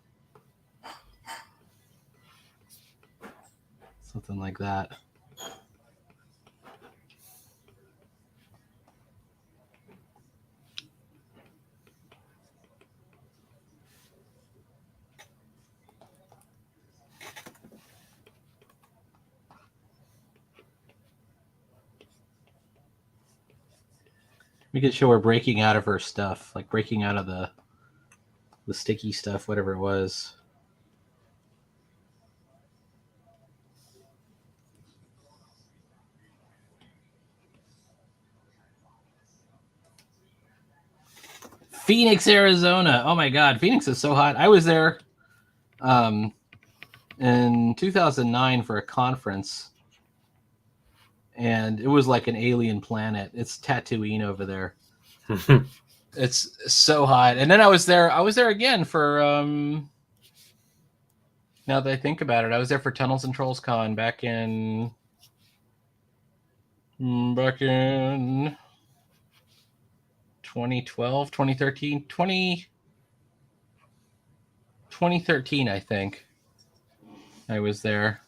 Something like that. We could show her breaking out of her stuff, like breaking out of the sticky stuff, whatever it was. Phoenix, Arizona. Oh my God, Phoenix is so hot. I was there in 2009 for a conference, and it was like an alien planet. It's Tatooine over there. It's so hot. And then I was there again for now that I think about it, I was there for Tunnels and Trolls Con back in 2012, 2013, 2013, I think. I was there.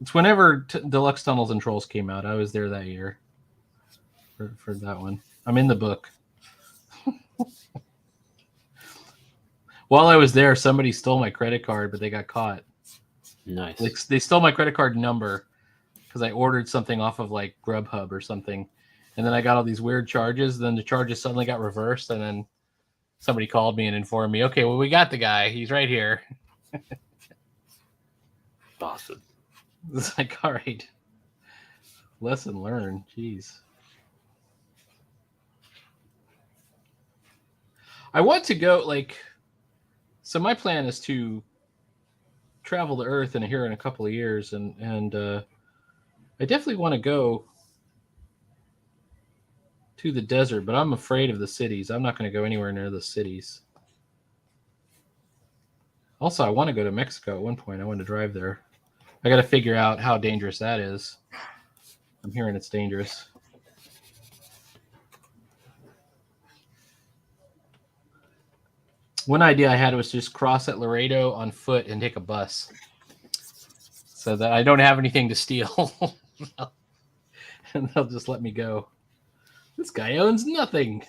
It's whenever Deluxe Tunnels and Trolls came out. I was there that year for that one. I'm in the book. While I was there, somebody stole my credit card, but they got caught. Nice. They stole my credit card number because I ordered something off of like Grubhub or something. And then I got all these weird charges. Then the charges suddenly got reversed, and then somebody called me and informed me, okay, well, we got the guy. He's right here. Awesome. It's like, all right. Lesson learned. Jeez. I want to go, like, so my plan is to travel the Earth here in a couple of years, and I definitely want to go to the desert, but I'm afraid of the cities. I'm not going to go anywhere near the cities. Also, I want to go to Mexico at one point. I want to drive there. I got to figure out how dangerous that is. I'm hearing it's dangerous. One idea I had was just cross at Laredo on foot and take a bus so that I don't have anything to steal. And they'll just let me go. This guy owns nothing.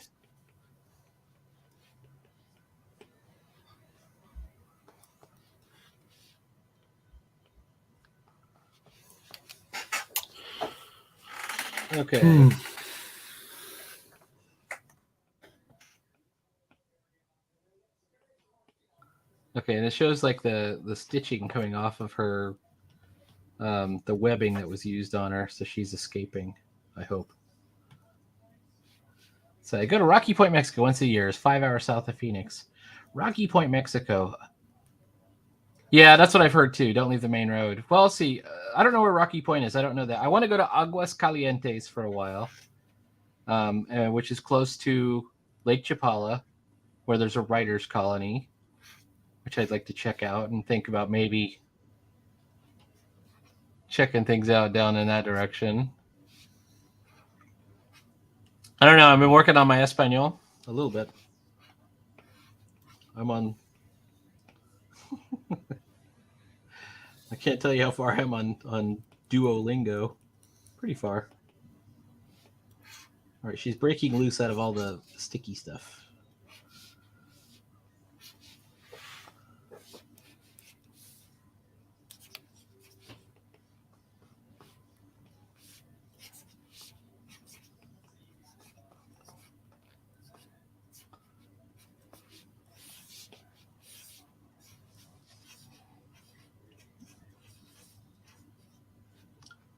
Okay. Okay, and it shows like the stitching coming off of her, the webbing that was used on her, so she's escaping, I hope. So I go to Rocky Point, Mexico once a year. It's 5 hours south of Phoenix. Rocky Point, Mexico. Yeah, that's what I've heard too. Don't leave the main road. Well, see, I don't know where Rocky Point is. I don't know that. I want to go to Aguas Calientes for a while, which is close to Lake Chapala, where there's a writer's colony, which I'd like to check out and think about maybe checking things out down in that direction. I don't know. I've been working on my Espanol a little bit. I'm on. I can't tell you how far I'm on Duolingo. Pretty far. All right, she's breaking loose out of all the sticky stuff.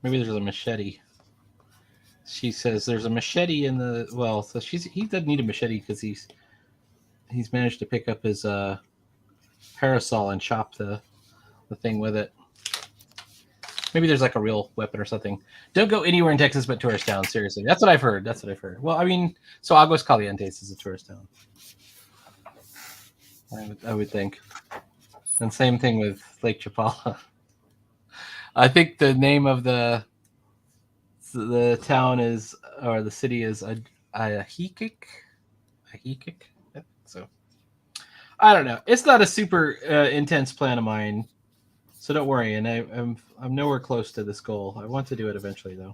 Maybe there's a machete. She says there's a machete in the so he doesn't need a machete because he's managed to pick up his parasol and chop the thing with it. Maybe there's like a real weapon or something. Don't go anywhere in Texas but tourist towns. Seriously, that's what I've heard. Well, I mean, so Aguas Calientes is a tourist town. I would think. And same thing with Lake Chapala. I think the name of the town is, or the city is Ahikik. So I don't know. It's not a super intense plan of mine, so don't worry. And I'm nowhere close to this goal. I want to do it eventually, though.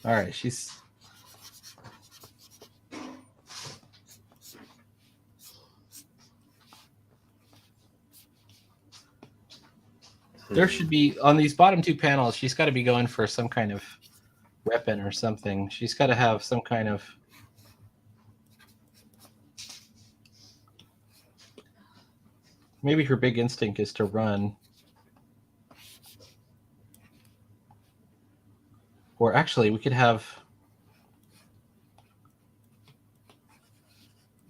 All right, she's. There should be, on these bottom two panels, she's got to be going for some kind of weapon or something. She's got to have some kind of. Maybe her big instinct is to run. Or actually, we could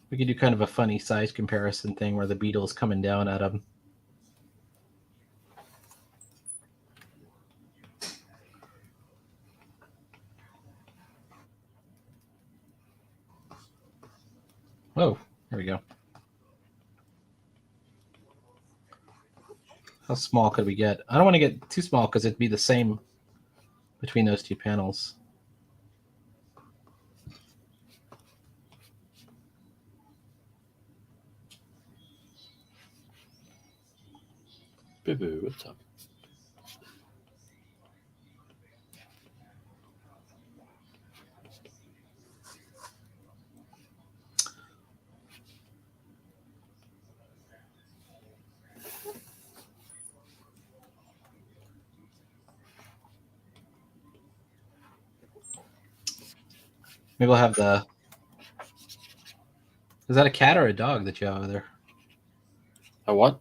do kind of a funny size comparison thing where the beetle's coming down at him. Oh, there we go. How small could we get? I don't want to get too small because it'd be the same between those two panels. Boo boo, what's up? Maybe I'll have the. Is that a cat or a dog that you have over there? A what?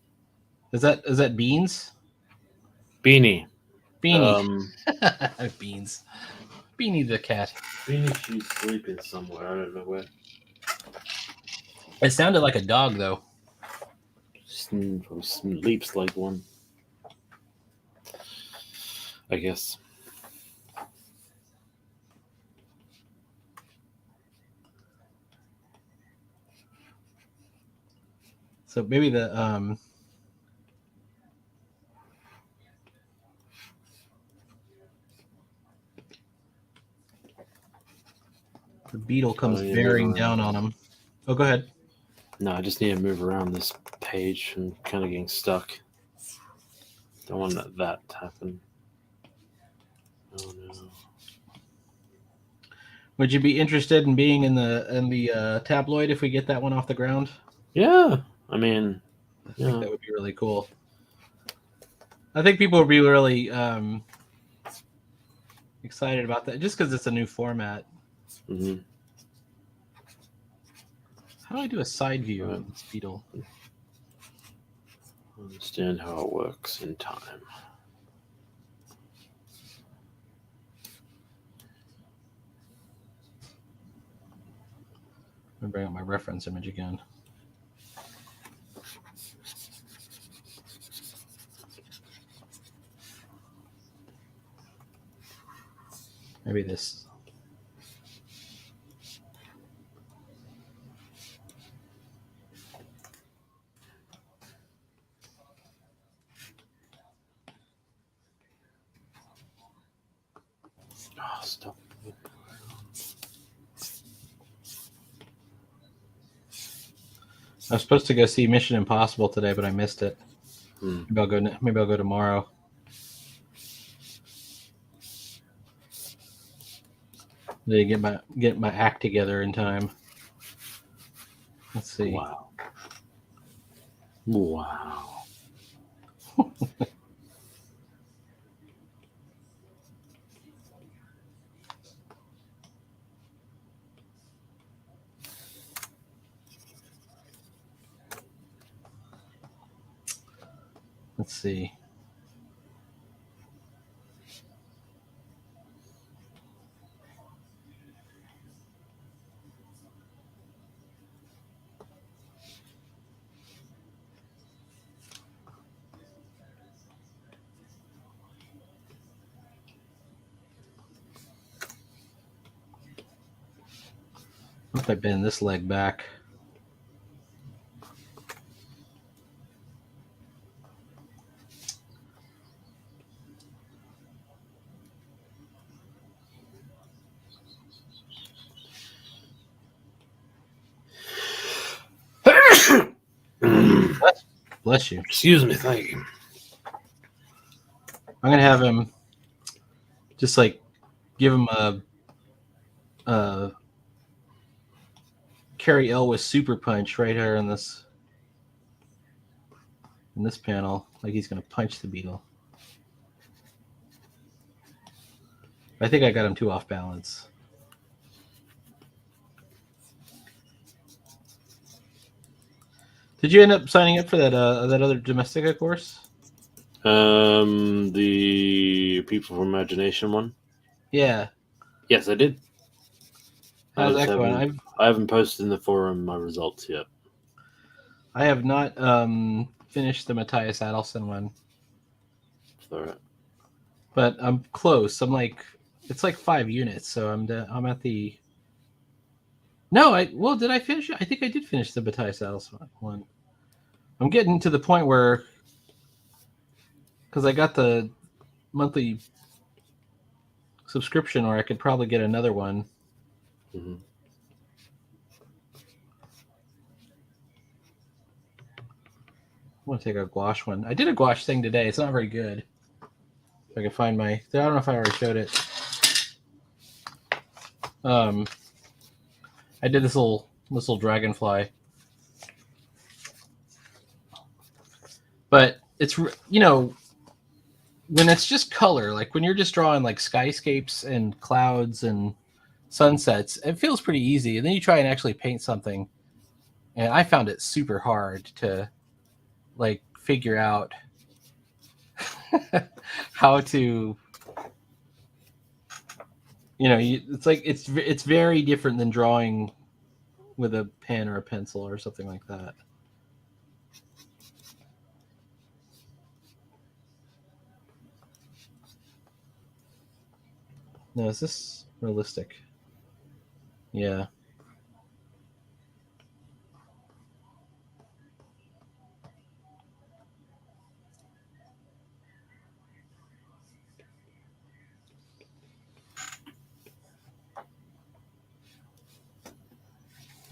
Is that Beans? Beanie. Beanie. Beans. Beanie the cat. Beanie, she's sleeping somewhere. I don't know where. It sounded like a dog though. Sleeps like one. I guess. So maybe the beetle comes bearing down on him. Oh, go ahead. No, I just need to move around this page. I'm kind of getting stuck. Don't want that to happen. Oh no. Would you be interested in being in the tabloid if we get that one off the ground? Yeah, I mean, I think that would be really cool. I think people would be really excited about that, just because it's a new format. Mm-hmm. How do I do a side view of this beetle? Understand how it works in time. Let me bring up my reference image again. Maybe this. Oh, stop. I was supposed to go see Mission Impossible today, but I missed it. Hmm. Maybe I'll go tomorrow. To get my act together in time. Let's see. Wow. Wow. Let's see. What if I bend this leg back? Bless you. Excuse me, thank you. I'm gonna have him just like give him a Carrie Elwes super punch right here in this panel, like he's gonna punch the beetle. I think I got him too off balance. Did you end up signing up for that other Domestica course? The People from Imagination one? Yeah. Yes, I did. How's that going? I haven't posted in the forum my results yet. I have not finished the Matthias Adelson one. All right. But I'm close. It's like 5 units, so I'm at the. No, did I finish it? I think I did finish the Matthias Adelson one. I'm getting to the point where, because I got the monthly subscription, or I could probably get another one. Mm-hmm. I want to take a gouache one. I did a gouache thing today. It's not very good. If I can find my. I don't know if I already showed it. I did this little dragonfly. But it's, when it's just color, like when you're just drawing like skyscapes and clouds and sunsets, it feels pretty easy. And then you try and actually paint something, and I found it super hard to like figure out how to, it's like it's very different than drawing with a pen or a pencil or something like that. No, is this realistic? Yeah.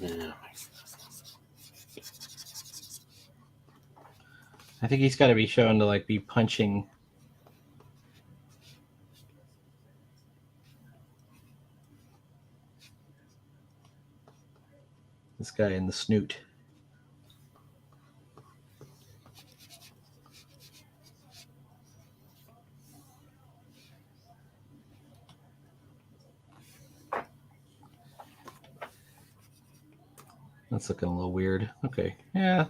Yeah. I think he's got to be shown to like be punching this guy in the snoot. That's looking a little weird. Okay. Yeah.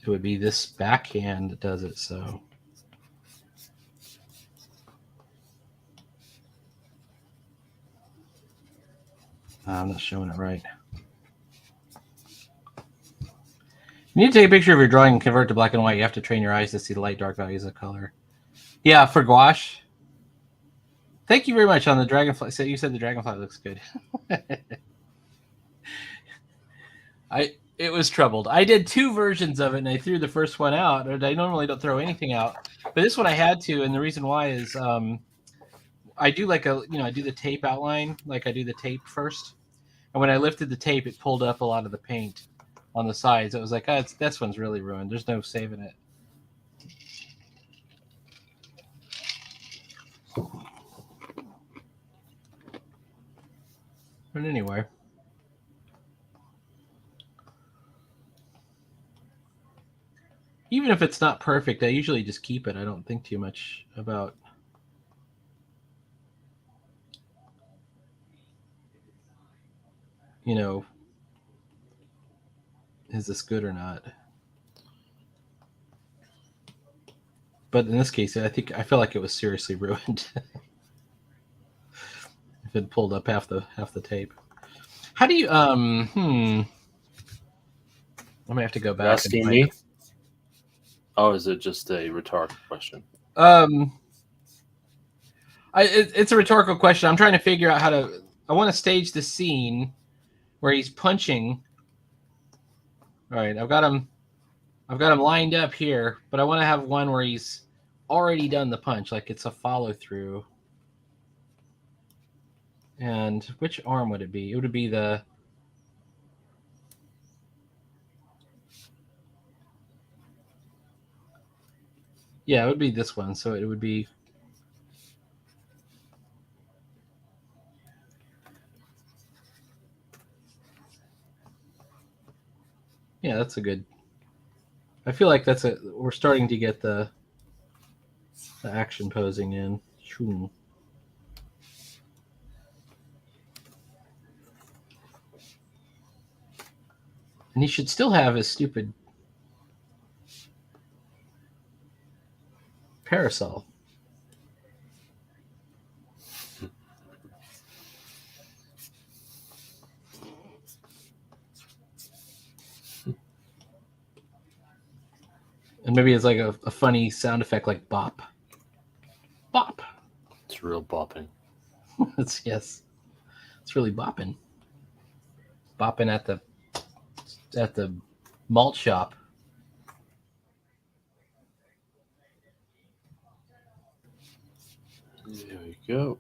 It would be this backhand that does it, so. I'm not showing it right. You need to take a picture of your drawing and convert to black and white. You have to train your eyes to see the light dark values of color. Yeah, for gouache. Thank you very much on the dragonfly. So you said the dragonfly looks good. It was troubled. I did 2 versions of it, and I threw the first one out. I normally don't throw anything out, but this one I had to, and the reason why is I do like I do the tape outline, like I do the tape first, and when I lifted the tape, it pulled up a lot of the paint on the sides. It was like, this one's really ruined. There's no saving it. But anyway. Even if it's not perfect, I usually just keep it. I don't think too much about is this good or not? But in this case, I feel like it was seriously ruined. If it pulled up half the tape. How do you I'm gonna have to go back. Asking me? Oh, is it just a rhetorical question? It's a rhetorical question. I'm trying to figure out how to. I want to stage the scene where he's punching. All right, I've got him lined up here, but I want to have one where he's already done the punch, like it's a follow through. And which arm would it be? It would be the. Yeah, it would be this one. So it would be. Yeah, that's a good. I feel like we're starting to get the action posing in. And he should still have his stupid parasol. And maybe it's like a funny sound effect like bop. Bop. It's real bopping. Yes. It's really bopping. Bopping at the malt shop. There we go.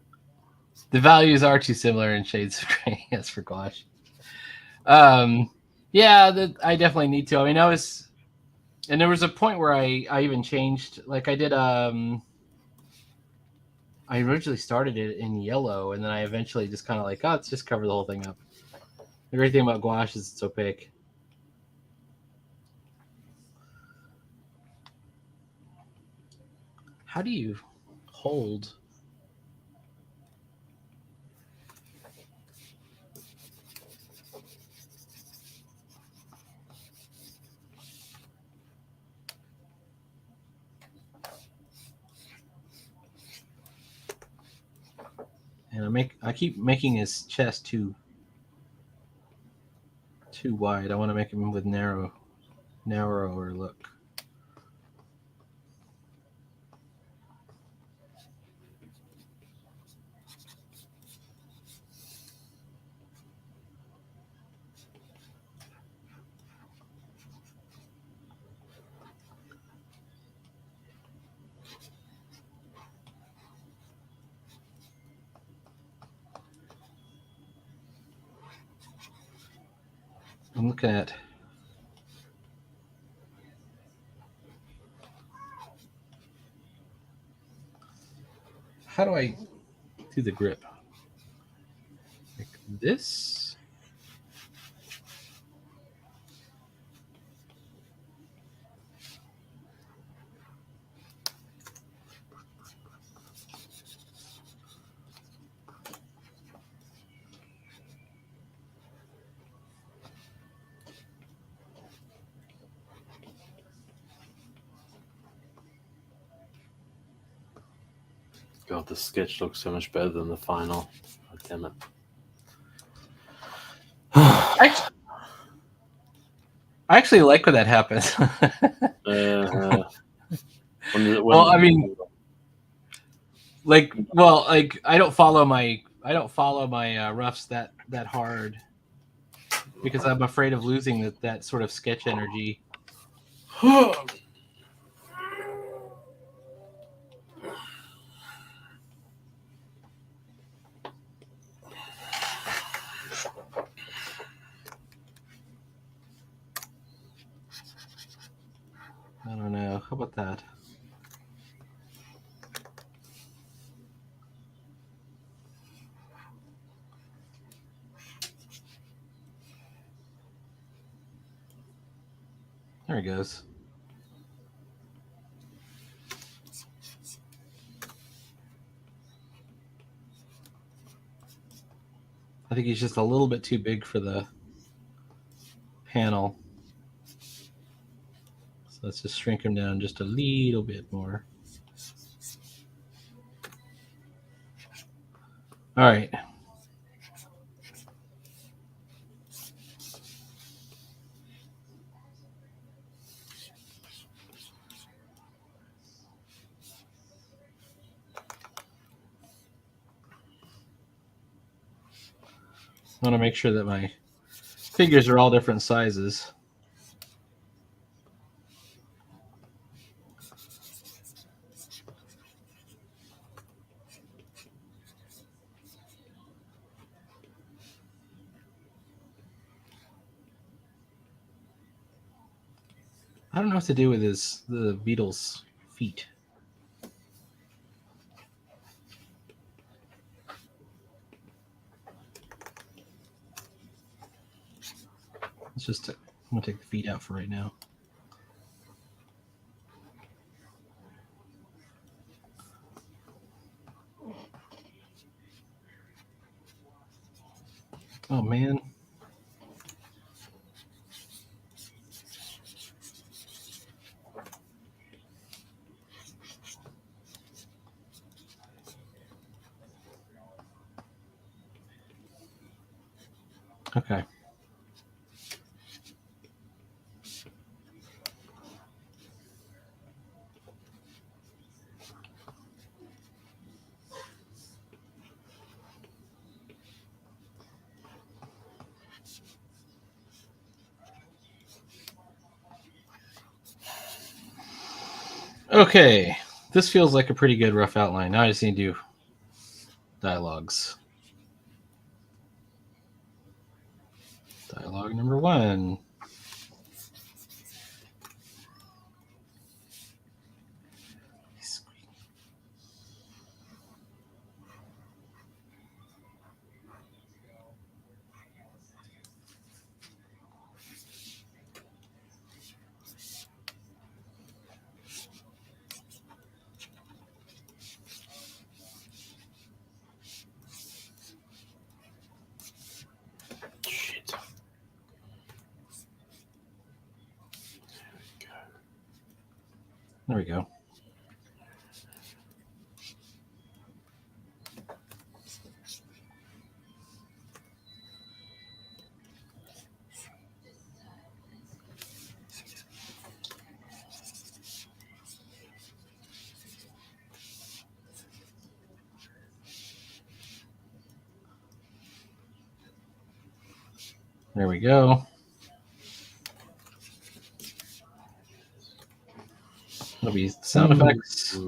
The values are too similar in shades of gray. Yes, for gouache. Yeah, I definitely need to. I mean, and there was a point where I even changed. Like I did I originally started it in yellow, and then I eventually just kind of like, let's just cover the whole thing up. The great thing about gouache is it's opaque. How do you hold? And I keep making his chest too wide. I want to make him with narrower look. I'm looking at how do I do the grip? Like this? God, the sketch looks so much better than the final. Oh, damn it. I actually like when that happens. Well, I mean, like I don't follow my roughs that hard because I'm afraid of losing that sort of sketch energy. I don't know. How about that? There he goes. I think he's just a little bit too big for the panel. So let's just shrink him down just a little bit more. All right. I want to make sure that my figures are all different sizes. I don't know what to do with the beetle's feet. I'm gonna take the feet out for right now. Oh man. Okay. Okay. This feels like a pretty good rough outline. Now I just need to do dialogues. Dialogue number 1. There we go. There we go. That'll be sound effects.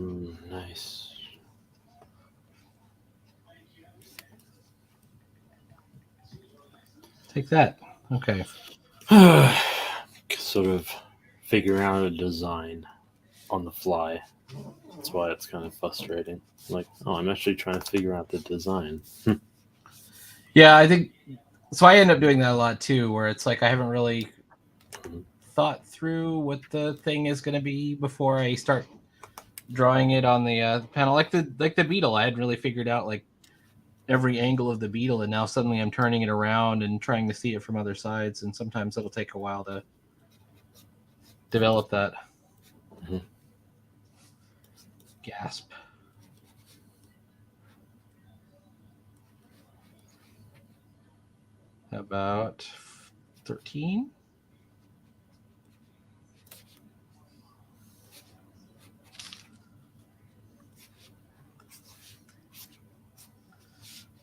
Nice. Take that. Okay. Sort of figure out a design on the fly. That's why it's kind of frustrating. Like, oh, I'm actually trying to figure out the design. Yeah, I think so. I end up doing that a lot too, where it's like I haven't really thought through what the thing is going to be before I start drawing it on the panel. Like the beetle, I hadn't really figured out like every angle of the beetle, and now suddenly I'm turning it around and trying to see it from other sides, and sometimes it'll take a while to develop that. Mhm. Gasp. About 13.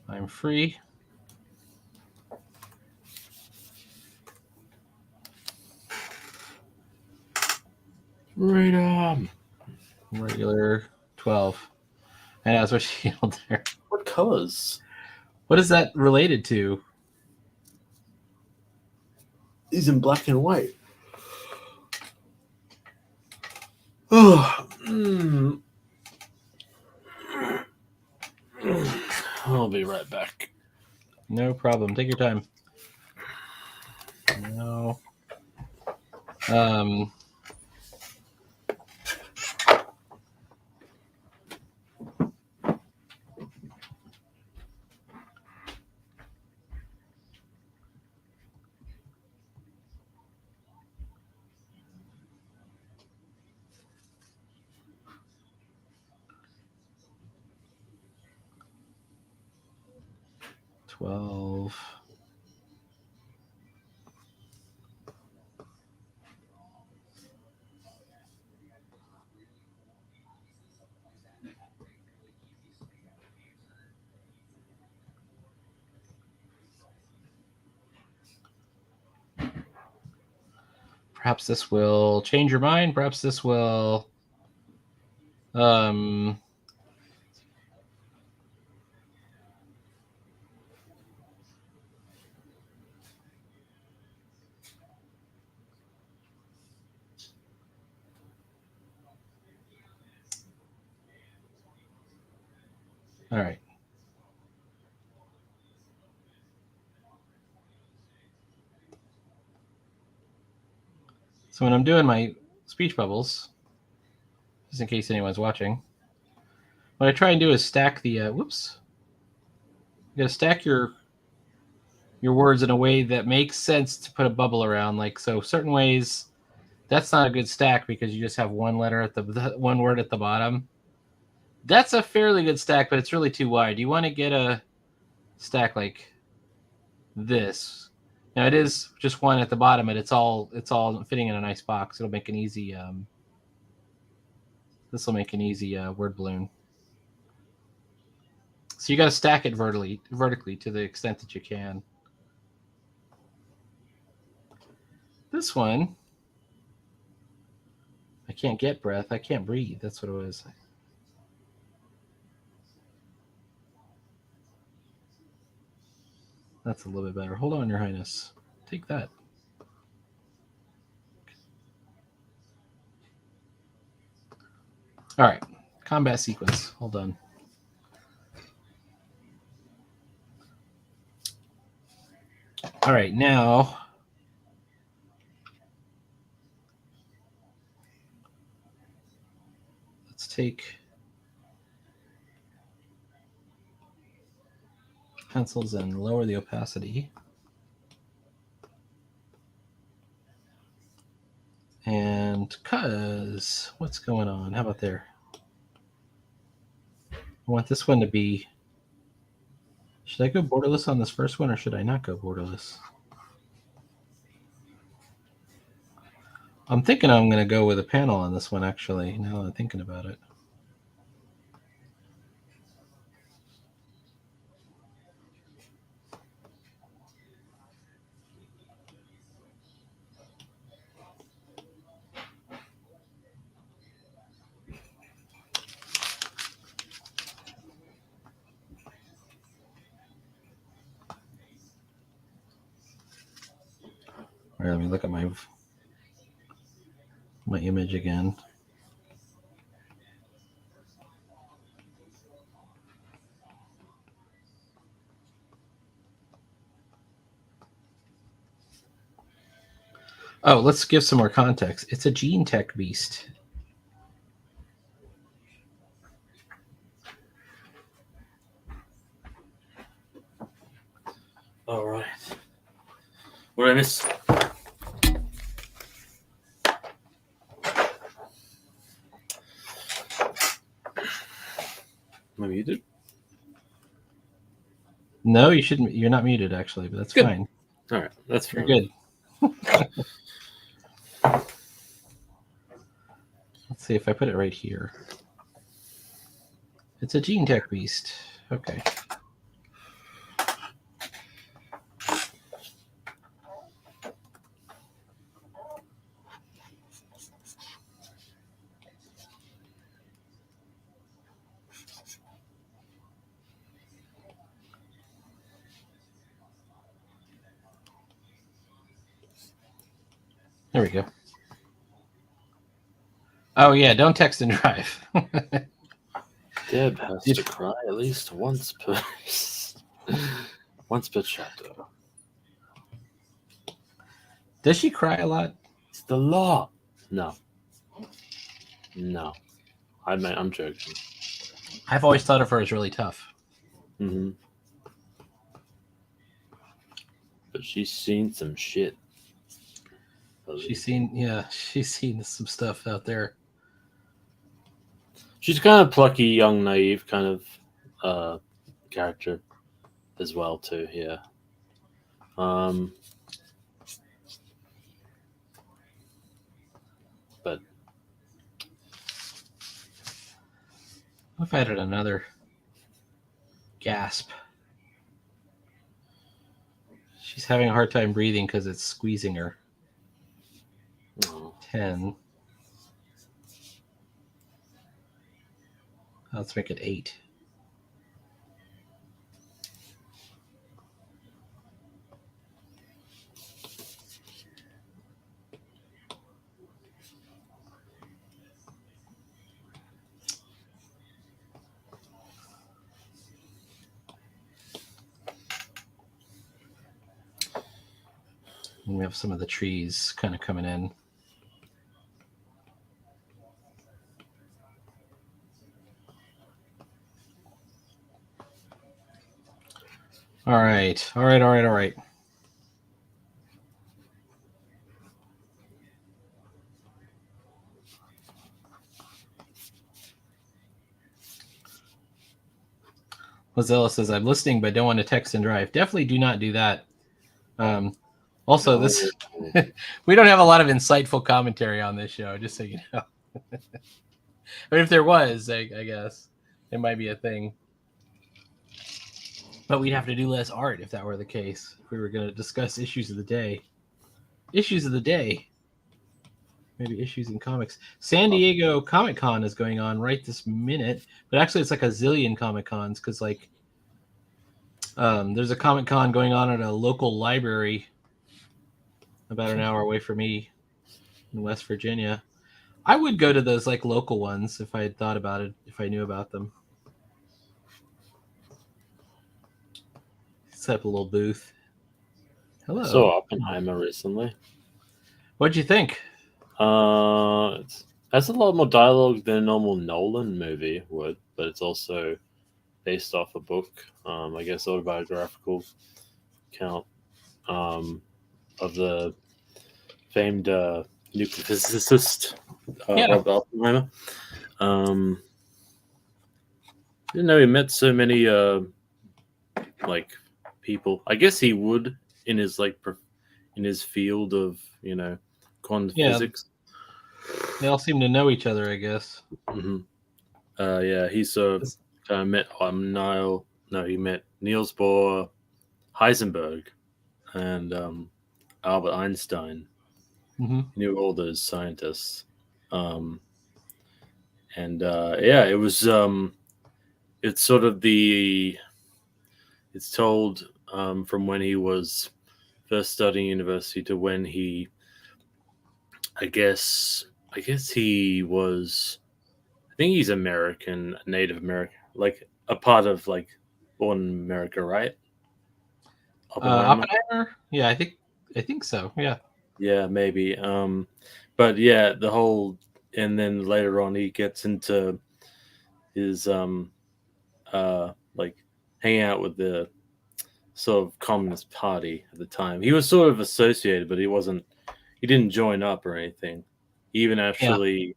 I'm free. Right. Regular 12. And that's what shield there. What colors? What is that related to? He's in black and white. Oh. I'll be right back. No problem. Take your time. No. 12. Perhaps this will change your mind. Perhaps this will all right. So when I'm doing my speech bubbles, just in case anyone's watching, what I try and do is stack the whoops. You gotta stack your words in a way that makes sense to put a bubble around. Like, so certain ways that's not a good stack because you just have one letter at the one word at the bottom. That's a fairly good stack, but it's really too wide. You want to get a stack like this. Now it is just one at the bottom, but it's all fitting in a nice box. It'll make an easy this will make an easy word balloon. So you got to stack it vertically to the extent that you can. This one, I can't get breath. I can't breathe. That's what it was. That's a little bit better. Hold on, Your Highness. Take that. All right. Combat sequence. Hold on. All right. Now, let's take pencils and lower the opacity. And account because what's going on? How about there? I want this one to be. Should I go borderless on this first one or should I not go borderless? I'm thinking I'm going to go with a panel on this one, actually, now that I'm thinking about it. All right, let me look at my image again. Oh, let's give some more context. It's a gene tech beast. All right. What did I miss? Am I muted? No, you shouldn't. You're not muted, actually, but that's Good. fine. All right, that's fair. You're good. Let's see if I put it right here. It's a gene tech beast. Okay. There we go. Oh, yeah, don't text and drive. Deb has to cry at least once per chapter. Does she cry a lot? It's the law. No. I'm joking. I've always thought of her as really tough. Mm-hmm. But she's seen some shit. She's seen some stuff out there. She's kind of plucky, young, naive kind of character as well too. Yeah. But I've added another gasp. She's having a hard time breathing because it's squeezing her. 10. Let's make it 8. And we have some of the trees kind of coming in. All right. Lazella says, I'm listening, but don't want to text and drive. Definitely do not do that. Also, this we don't have a lot of insightful commentary on this show, just so you know. But if there was, I guess it might be a thing. But we'd have to do less art if that were the case. If we were going to discuss issues of the day. Issues of the day. Maybe issues in comics. San Diego Comic Con is going on right this minute. But actually, it's like a zillion Comic Cons because, like, there's a Comic Con going on at a local library about an hour away from me in West Virginia. I would go to those, like, local ones if I had thought about it, if I knew about them. Set up a little booth. Hello. So Oppenheimer recently. What'd you think? It has a lot more dialogue than a normal Nolan movie would, but it's also based off a book, I guess autobiographical account of the famed nuclear physicist, Yeah. Robert Oppenheimer. Didn't know he met so many like people. I guess he would in his in his field of quantum Yeah. physics. They all seem to know each other, I guess. hmm yeah, he sort of met Niall. No, he met Niels Bohr, Heisenberg, and Albert Einstein. Mm-hmm. He knew all those scientists, um, and yeah, it was. It's sort of the. It's told from when he was first studying university to when he. I guess. I guess he was. I think he's American, Native American, like a part of born in America, right? Oppenheimer. Oppenheimer? Yeah, I think so. Yeah. Yeah, maybe. But yeah, the whole, and then later on, he gets into his like hanging out with the sort of Communist Party at the time. He was sort of associated, but he wasn't. He didn't join up or anything. He even Yeah. actually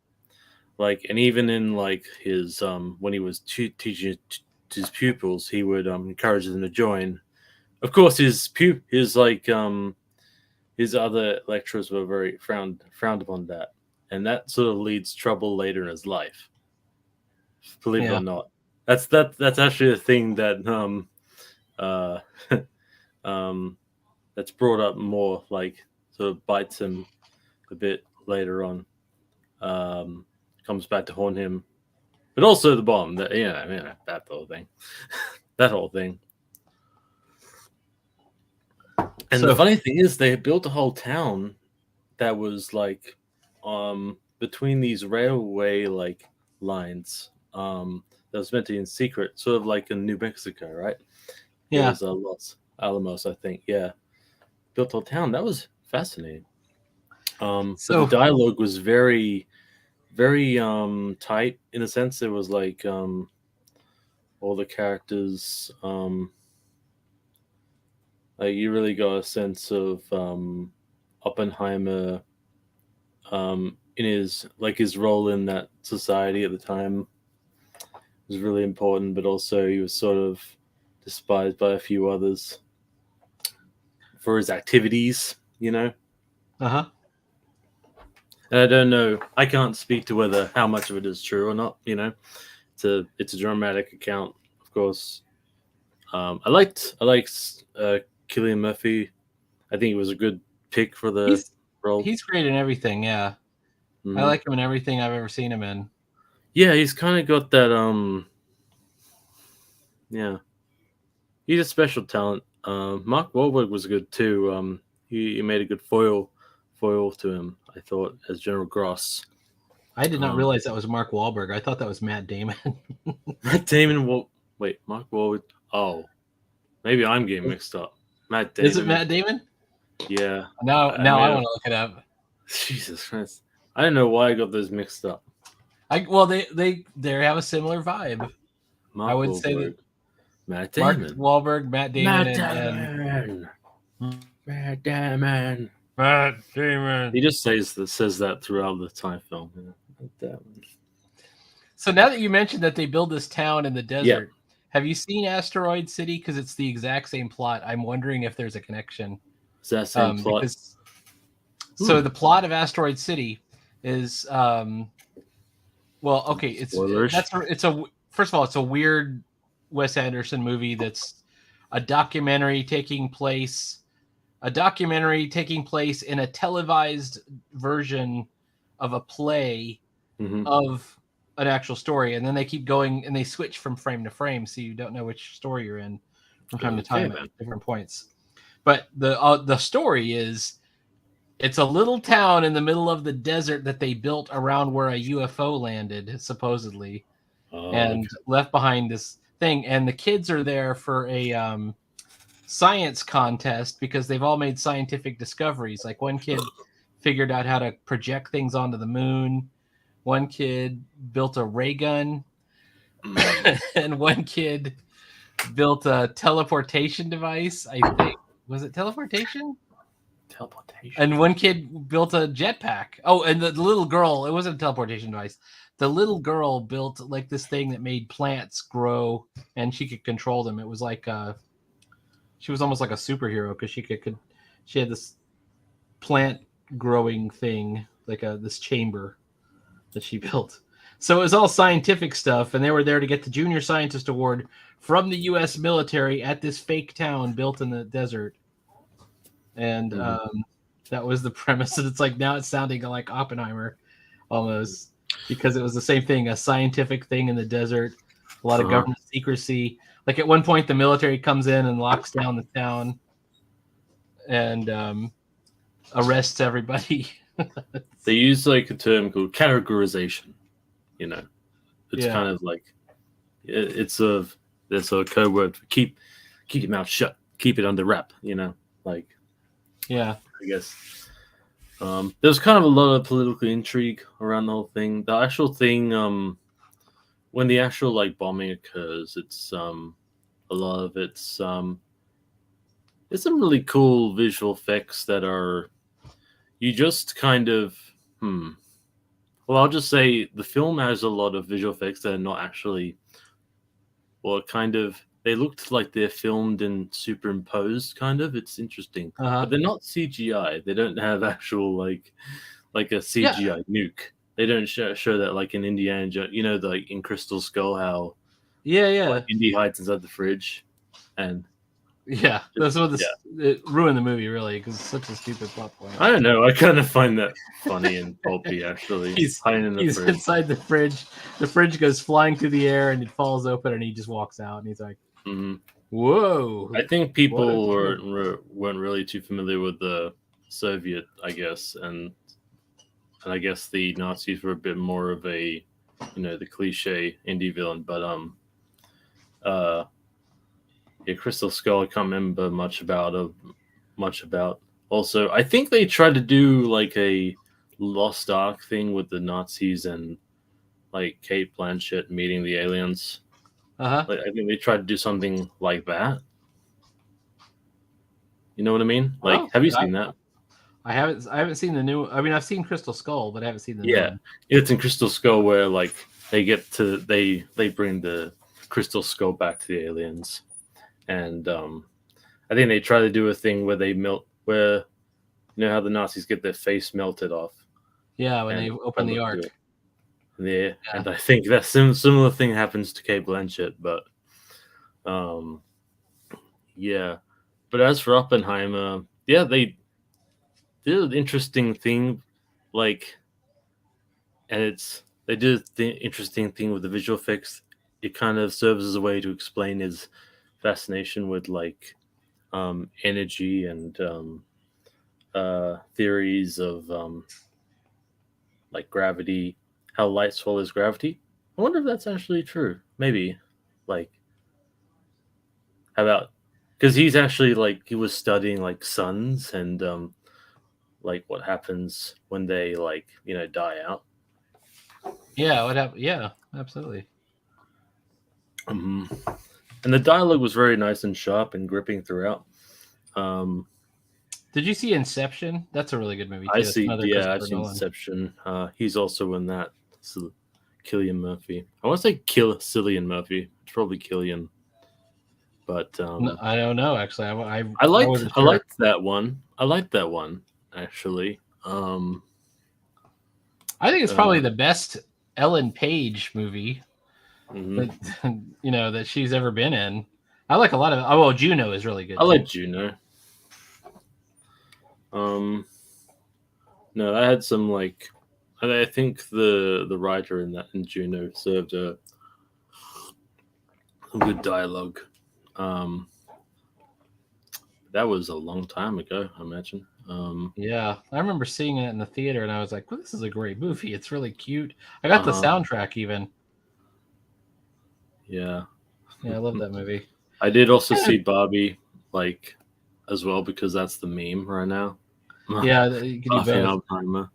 and even in his when he was teaching his pupils, he would encourage them to join. Of course, his other lecturers were very frowned upon that, and that sort of leads trouble later in his life. Believe it Yeah. or not, that's actually a thing that uh, that's brought up more, sort of bites him a bit later on. Comes back to haunt him, but also the bomb. That that whole thing, that whole thing. And the So funny thing is, they built a whole town that was between these railway lines that was meant to be in secret, sort of like in New Mexico, right? It yeah. was Los Alamos, I think. Yeah, built a whole town. That was fascinating. But the So dialogue was very, very tight in a sense. It was all the characters. You really got a sense of Oppenheimer in his role in that society at the time was really important, but also he was sort of despised by a few others for his activities, uh-huh. And I don't know. I can't speak to whether how much of it is true or not. It's a dramatic account, of course. I liked Killian Murphy. I think he was a good pick for the He's role. he's great in everything, yeah. I hmm like him in everything I've ever seen him in. Yeah, he's kind of got that. Yeah, he's a special talent. Mark Wahlberg was good too. He made a good foil to him, I thought, as General Gross. I did not Um, realize that was Mark Wahlberg. I thought that was Matt Damon. Matt Damon. Wait, Mark Wahlberg. Oh, maybe I'm getting mixed up. Matt Is it Damon. Matt Damon? Yeah. Now I want to look it up. Jesus Christ. I don't know why I got those mixed up. Well, they have a similar vibe. Mark I would Wahlberg. say that Matt Mark Damon. Wahlberg, Matt Damon, Matt and Damon. Matt Damon. Matt Damon. He just says that throughout the entire film. Yeah. Matt Damon. So now that you mentioned that they build this town in the desert, Yeah. have you seen Asteroid City? Because it's the exact same plot. I'm wondering if there's a connection. Is that same plot? So the plot of Asteroid City is well, okay, Spoilers. First of all, it's a weird Wes Anderson movie that's a documentary taking place in a televised version of a play of an actual story, and then they keep going and they switch from frame to frame, so you don't know which story you're in from time to time at different points. But the story is, it's a little town in the middle of the desert that they built around where a UFO landed, supposedly, and left behind this thing. And the kids are there for a science contest because they've all made scientific discoveries. Like one kid figured out how to project things onto the moon. One kid built a ray gun. And one kid built a teleportation device, I think. Was it teleportation? Teleportation. And one kid built a jetpack. Oh, and the little girl, it wasn't a teleportation device. The little girl built like this thing that made plants grow, and she could control them. It was like she was almost like a superhero because she had this plant growing thing, like this chamber that she built. So it was all scientific stuff, and they were there to get the Junior Scientist Award from the U.S. military at this fake town built in the desert. And that was the premise. And it's like now it's sounding like Oppenheimer almost, because it was the same thing, a scientific thing in the desert, a lot of government secrecy. Like at one point, the military comes in and locks down the town and arrests everybody. They use like a term called categorization. You know, it's kind of like it's a code word for keep your mouth shut, keep it under wrap. You know, like I guess there's kind of a lot of political intrigue around the whole thing. The actual thing, when the actual like bombing occurs, it's a lot of it's there's some really cool visual effects that are you just kind of Well, I'll just say the film has a lot of visual effects that are not actually, well, kind of, they looked like they're filmed and superimposed, kind of. It's interesting. But they're not CGI. They don't have actual, like a CGI nuke. They don't show that, like, in Indiana Jones, you know, like in Crystal Skull, how like, Indy hides inside the fridge. And that's what it ruined the movie, really, because it's such a stupid plot point. I don't know. I kind of find that funny and pulpy, actually. He's hiding in the fridge. Inside the fridge. The fridge goes flying through the air, and it falls open, and he just walks out, and he's like, "Whoa!" I think people weren't really too familiar with the Soviet, I guess, and I guess the Nazis were a bit more of a, you know, the cliche indie villain, but Crystal Skull, I can't remember much about. Also, I think they tried to do like a Lost Ark thing with the Nazis and like Kate Blanchett meeting the aliens. Like, I think they tried to do something like that. You know what I mean? Like, have you seen that? I haven't seen the new. I mean, I've seen Crystal Skull, but I haven't seen the new one. It's in Crystal Skull where like they bring the Crystal Skull back to the aliens. And I think they try to do a thing where where you know how the Nazis get their face melted off. Yeah, when they open the Ark. And I think that similar thing happens to Kate Blanchett, but But as for Oppenheimer, they did an interesting thing, like, and they did the interesting thing with the visual effects. It kind of serves as a way to explain his fascination with like energy and theories of like gravity, how light swallows gravity. I wonder if that's actually true. Maybe, like, how about, because he's actually like he was studying like suns and like what happens when they like, you know, die out. Yeah, what happened? Yeah, absolutely. And the dialogue was very nice and sharp and gripping throughout. Did you see Inception? That's a really good movie. I've seen Inception. He's also in that. Cillian Murphy. I want to say Cillian Murphy. It's probably Killian. But no, I don't know. Actually, I liked that one. I liked that one actually. I think it's probably the best Ellen Page movie. That, you know, that she's ever been in. I like a lot of it. Oh, well, Juno is really good. I like Juno. No, I had some like, I think the writer in Juno served a good dialogue. That was a long time ago, I imagine. Yeah, I remember seeing it in the theater, and I was like, "Well, this is a great movie. It's really cute." I got the soundtrack even. Yeah, I love that movie. I did also see Barbie, like, as well, because that's the meme right now. Yeah, you can do both. Oppenheimer.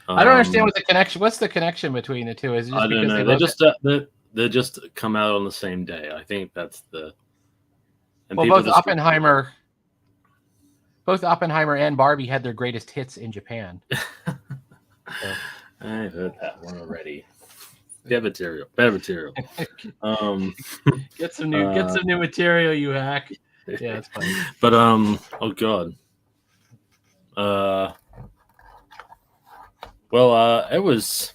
I don't understand what the connection. What's the connection between the two? Is it just I don't know. They just come out on the same day. I think that's the. And well, both Oppenheimer. both Oppenheimer and Barbie had their greatest hits in Japan. So. I heard that one already. Bad material. Bad material. Get some new material, you hack. Yeah, it's funny. But oh god. Well, it was.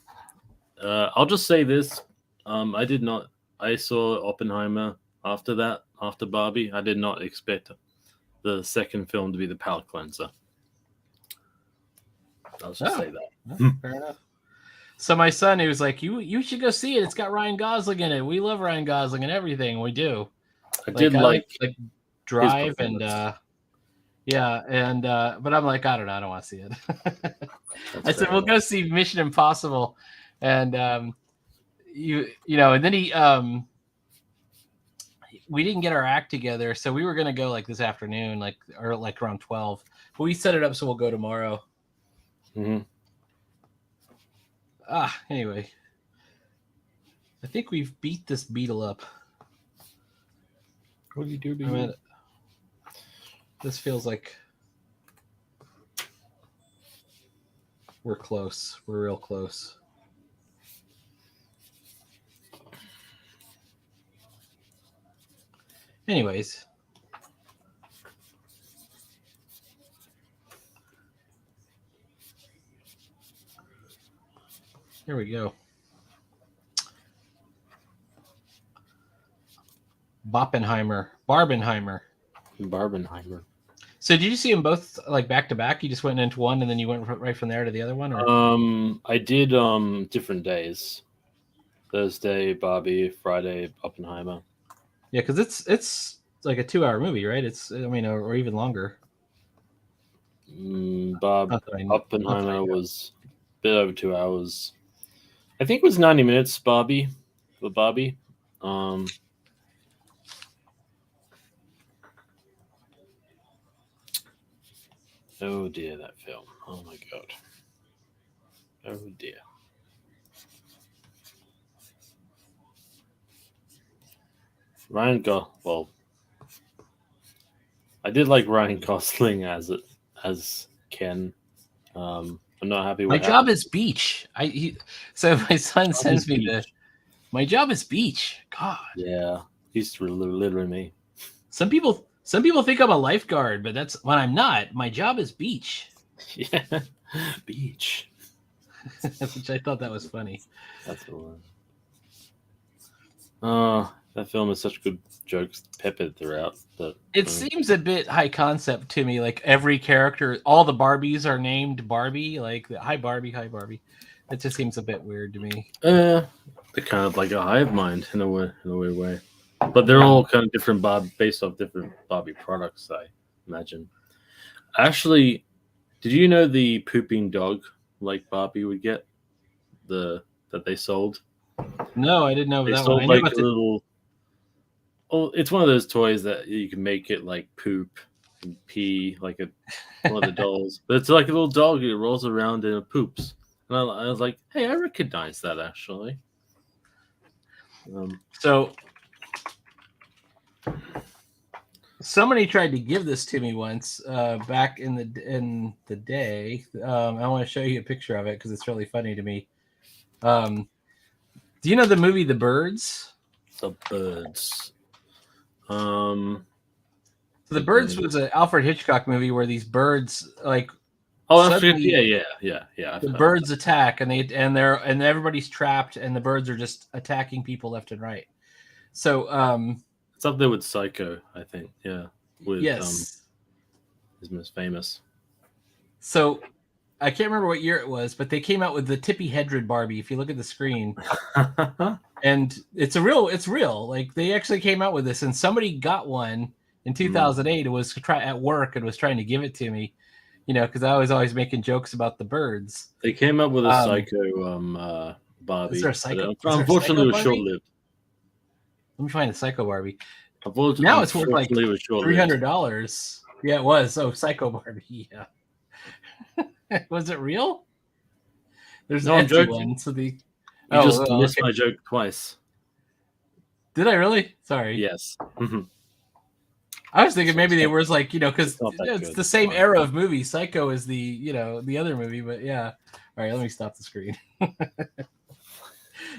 I'll just say this. I did not. I saw Oppenheimer after that, after Barbie. I did not expect the second film to be the palate cleanser. I'll just say that. Fair enough. So my son, he was like, "You should go see it. It's got Ryan Gosling in it. We love Ryan Gosling and everything. We do." I did like Drive and yeah, and but I'm like, I don't know, I don't want to see it. I said, we'll go see Mission Impossible, and you know, and then we didn't get our act together, so we were gonna go like this afternoon, or around 12. But we set it up so we'll go tomorrow. Mm-hmm. Anyway, I think we've beat this beetle up. What do you do? I mean, this feels like we're close. We're real close. Anyways. Here we go. Barbenheimer. So did you see them both like back to back? You just went into one and then you went right from there to the other one? Or? I did different days. Thursday Barbie, Friday Oppenheimer. Yeah, because it's like a 2-hour movie, right? Or even longer. Oppenheimer was a bit over 2 hours. I think it was 90 minutes. Barbie. Oh dear, that film. Oh my god. Oh dear. I did like Ryan Gosling as Ken. I'm not happy with my job is beach. So my son sends me my job is beach. God. Yeah, he's literally me. Some people think I'm a lifeguard, but that's when I'm not. My job is beach. Yeah, beach. Which I thought that was funny. That's the one. Oh, that film has such good jokes peppered throughout. It seems a bit high concept to me. Like every character, all the Barbies are named Barbie. Like hi Barbie, hi Barbie. It just seems a bit weird to me. They're kind of like a hive mind in a weird way. But they're all kind of different based off different Barbie products, I imagine. Actually, did you know the pooping dog like Barbie would get that they sold? No, I didn't know they that sold one. Like a little. Oh, it's one of those toys that you can make it like poop and pee, like one of the dolls. But it's like a little dog. It rolls around and it poops. And I was like, hey, I recognize that actually. So somebody tried to give this to me once back in the day. I want to show you a picture of it because it's really funny to me. Do you know the movie The Birds? The Birds. So The Birds was an Alfred Hitchcock movie where these birds like. Oh, yeah. The birds attack and everybody's trapped and the birds are just attacking people left and right. So it's up there with Psycho, I think. Yeah. Yes. His most famous. So I can't remember what year it was, but they came out with the Tippi Hedren Barbie. If you look at the screen, and it's real. Like they actually came out with this, and somebody got one in 2008. It was at work and was trying to give it to me, because I was always making jokes about the birds. They came up with a Psycho Barbie. Is there a Psycho? Unfortunately, it was short-lived. Let me find the Psycho Barbie. Now it's worth like $300. Yeah, it was. Oh, Psycho Barbie. Yeah. Was it real? There's no joke. One, so you just missed my joke twice. Did I really? Sorry. Yes. Mm-hmm. I was thinking maybe they were like, because It's not that it's good. the same era of movies. Psycho is the other movie, but yeah. All right, let me stop the screen.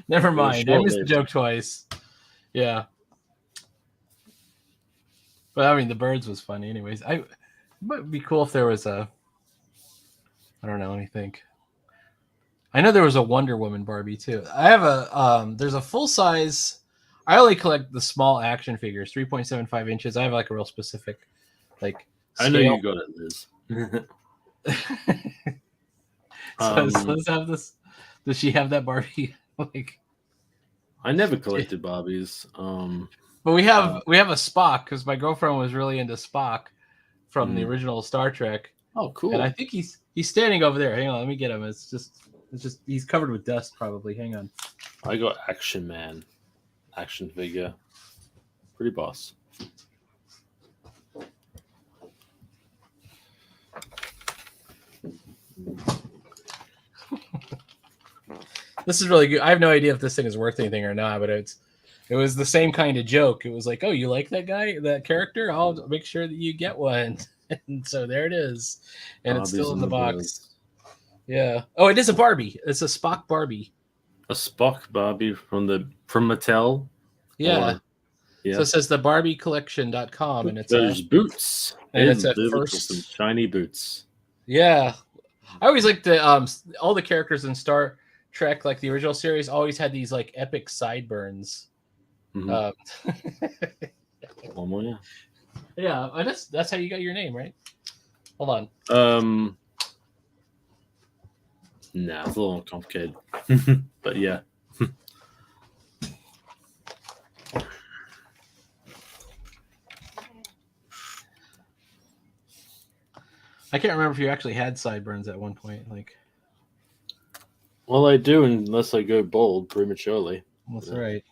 Never mind. I missed the joke twice. Yeah. But I mean, the birds was funny, anyways. It might be cool if there was I don't know. Let me think. I know there was a Wonder Woman Barbie too. I have there's a full size. I only collect the small action figures, 3.75 inches. I have like a real specific, like scale. I know you got it, Liz. So does Liz have this? Does she have that Barbie? Like, I never collected Barbies. But we have a Spock because my girlfriend was really into Spock from the original Star Trek. Oh, cool! And I think he's standing over there. Hang on, let me get him. It's just he's covered with dust probably. Hang on. I got Action Man, action figure, pretty boss. This is really good. I have no idea if this thing is worth anything or not, but it was the same kind of joke. It was like, oh, you like that guy, that character? I'll make sure that you get one. And so there it is. And Barbie's it's still in the box. Birds. Yeah. Oh, it is a Barbie. It's a Spock Barbie. A Spock Barbie from Mattel? Yeah. Yeah. So it says the BarbieCollection.com, and it's there's boots. And it's at first some shiny boots. Yeah. I always like the all the characters in Star Trek, like the original series, always had these like epic sideburns. Mm-hmm. One more, yeah. Yeah, that's how you got your name, right? Hold on. Nah, it's a little complicated. But yeah. I can't remember if you actually had sideburns at one point. Like, well, I do unless I go bald prematurely. That's right.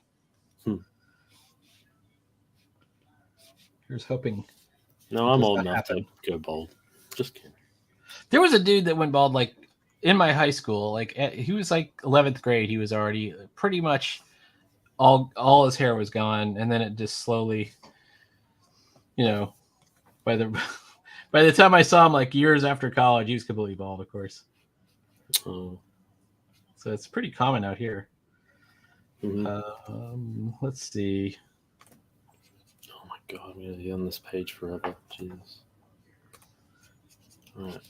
Here's hoping. No, I'm old enough to go bald. Just kidding. There was a dude that went bald like in my high school. Like he was like 11th grade. He was already pretty much all his hair was gone, and then it just slowly, by the time I saw him, like years after college, he was completely bald, of course. Oh. So it's pretty common out here. Mm-hmm. Let's see. Oh my god, I'm gonna be on this page forever. Jesus. All right.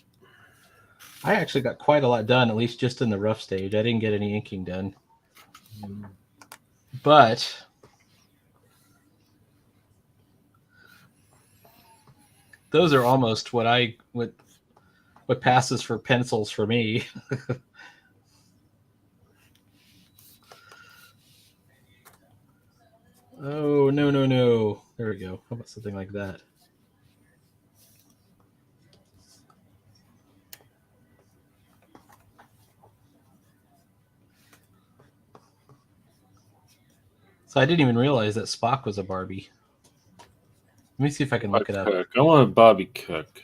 I actually got quite a lot done, at least just in the rough stage. I didn't get any inking done. But those are almost what passes for pencils for me. Oh, no. There we go. How about something like that? So I didn't even realize that Spock was a Barbie. Let me see if I can look it up. I want a Barbie Cook.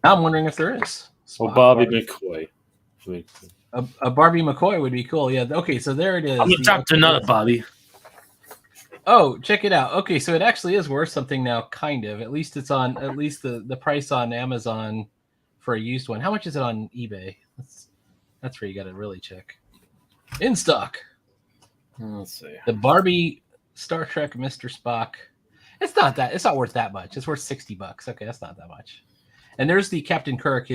Now I'm wondering if there is. Or Barbie McCoy. A Barbie McCoy would be cool. Yeah. Okay, so there it is. I'm going to talk to another Barbie. Oh, check it out. Okay, so it actually is worth something now, kind of. At least it's on. At least the price on Amazon for a used one. How much is it on eBay? That's where you got to really check. In stock. Let's see. The Barbie Star Trek Mr. Spock. It's not worth that much. It's worth $60. Okay, that's not that much. And there's the Captain Kirk.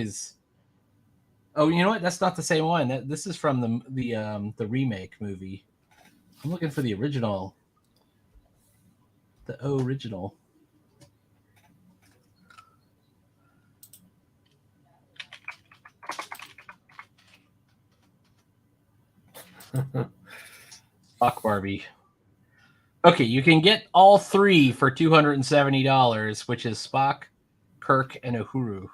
Oh, you know what? That's not the same one. This is from the remake movie. I'm looking for the original. The original. Spock Barbie. Okay, you can get all three for $270, which is Spock, Kirk, and Uhura.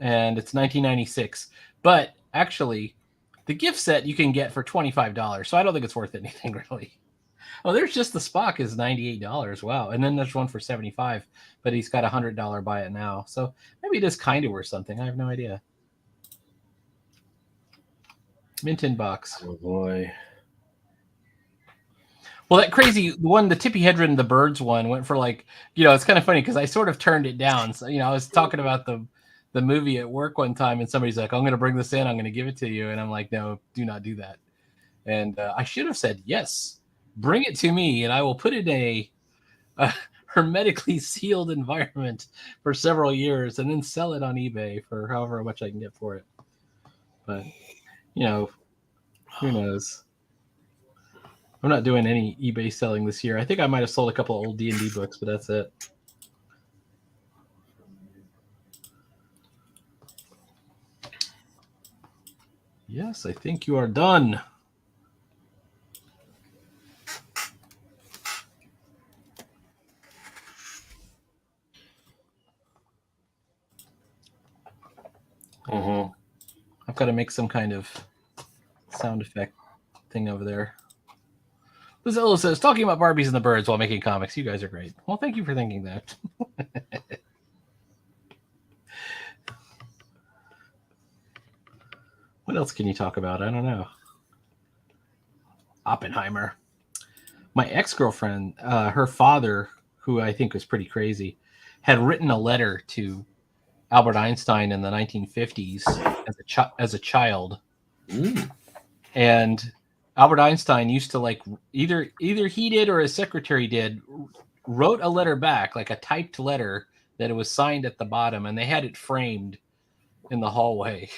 And it's $19.96. But actually, the gift set you can get for $25. So I don't think it's worth anything really. Oh, there's just the Spock is $98. Wow. And then there's one for $75, but he's got $100 buy it now. So maybe it is kind of worth something. I have no idea. Mint in box. Oh boy. Well, that crazy one, the Tippy Hedron, the birds one, went for like, it's kind of funny because I sort of turned it down. So, I was talking about the movie at work one time, and somebody's like, "I'm going to bring this in. I'm going to give it to you," and I'm like, "No, do not do that." And I should have said, "Yes, bring it to me, and I will put it in a hermetically sealed environment for several years, and then sell it on eBay for however much I can get for it." But who knows? I'm not doing any eBay selling this year. I think I might have sold a couple of old D&D books, but that's it. Yes, I think you are done. I've got to make some kind of sound effect thing over there. Lizella says, talking about Barbies and the birds while making comics. You guys are great. Well, thank you for thinking that. What else can you talk about? I don't know. Oppenheimer. My ex-girlfriend, her father, who I think was pretty crazy, had written a letter to Albert Einstein in the 1950s as a child. And Albert Einstein used to either he did or his secretary did, wrote a letter back, like a typed letter that it was signed at the bottom, and they had it framed in the hallway.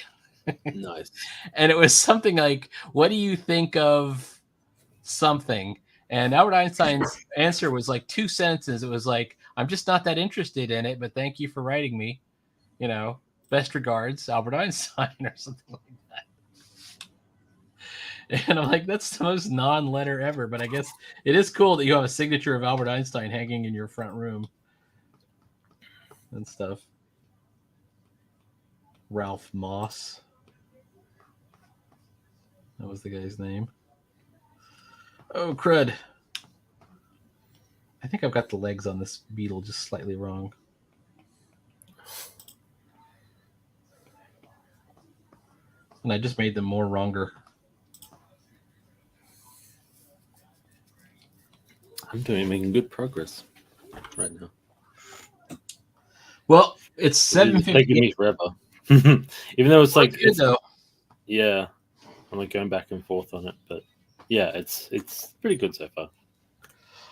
Nice. And it was something like, "What do you think of something?" And Albert Einstein's answer was like 2 sentences. It was like, "I'm just not that interested in it, but thank you for writing me. Best regards, Albert Einstein," or something like that. And I'm like, that's the most non-letter ever. But I guess it is cool that you have a signature of Albert Einstein hanging in your front room and stuff. Ralph Moss. That was the guy's name. Oh, crud. I think I've got the legs on this beetle just slightly wrong. And I just made them more wronger. I'm making good progress right now. Well, it's 7:50. It's taking me forever. Even though it's like, yeah, I'm like going back and forth on it, but yeah, it's pretty good so far.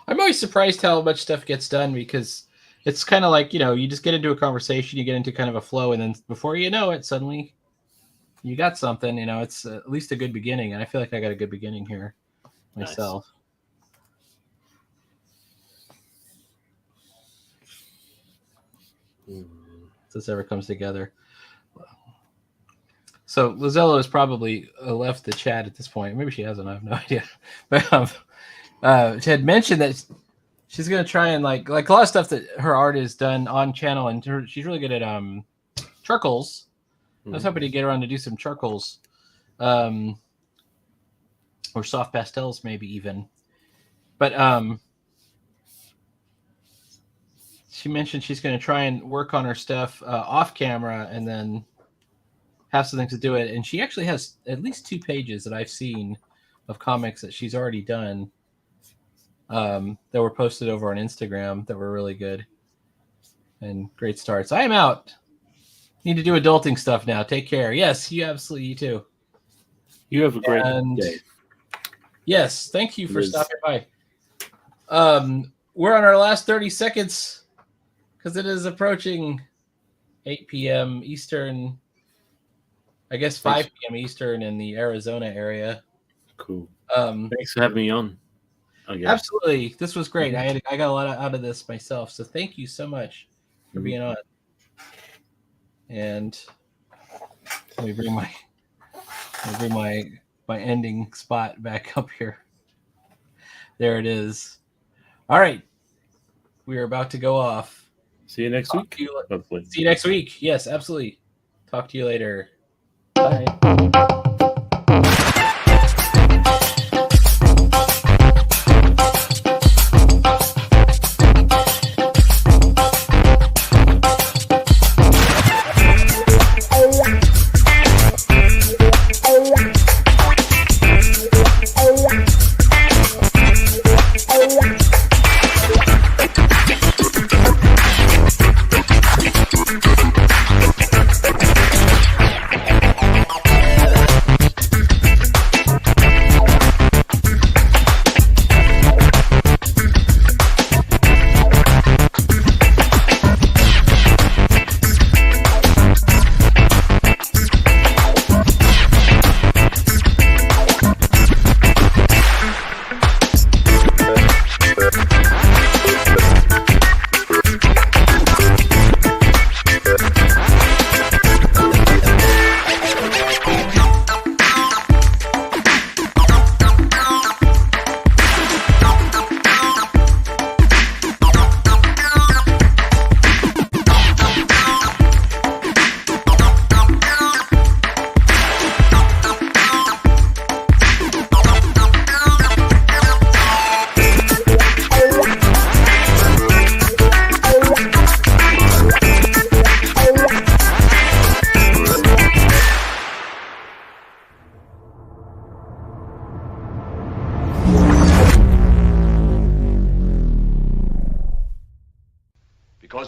I'm always surprised how much stuff gets done because it's kind of like, you just get into a conversation, you get into kind of a flow, and then before you know it, suddenly you got something. It's at least a good beginning, and I feel like I got a good beginning here myself. Nice. This ever comes together. So Lizella has probably left the chat at this point. Maybe she hasn't. I have no idea. But she had mentioned that she's going to try and like a lot of stuff that her art is done on channel, and she's really good at charcoals. I was hoping to get her on to do some charcoals, or soft pastels, maybe even. But she mentioned she's going to try and work on her stuff off camera and then have something to do it. And she actually has at least 2 pages that I've seen of comics that she's already done that were posted over on Instagram that were really good and great starts. I am out. Need to do adulting stuff now. Take care. Yes, you too. You have a great day. Yes, thank you for stopping by. We're on our last 30 seconds. Because it is approaching 8 p.m. Eastern, I guess 5 p.m. Eastern in the Arizona area. Cool. Thanks for having me on. Absolutely. This was great. I got a lot out of this myself. So thank you so much for being on. And let me bring my ending spot back up here. There it is. All right. We are about to go off. See you next week. Hopefully. See you next week. Yes, absolutely. Talk to you later. Bye.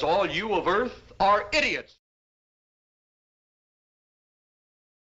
because all you of Earth are idiots.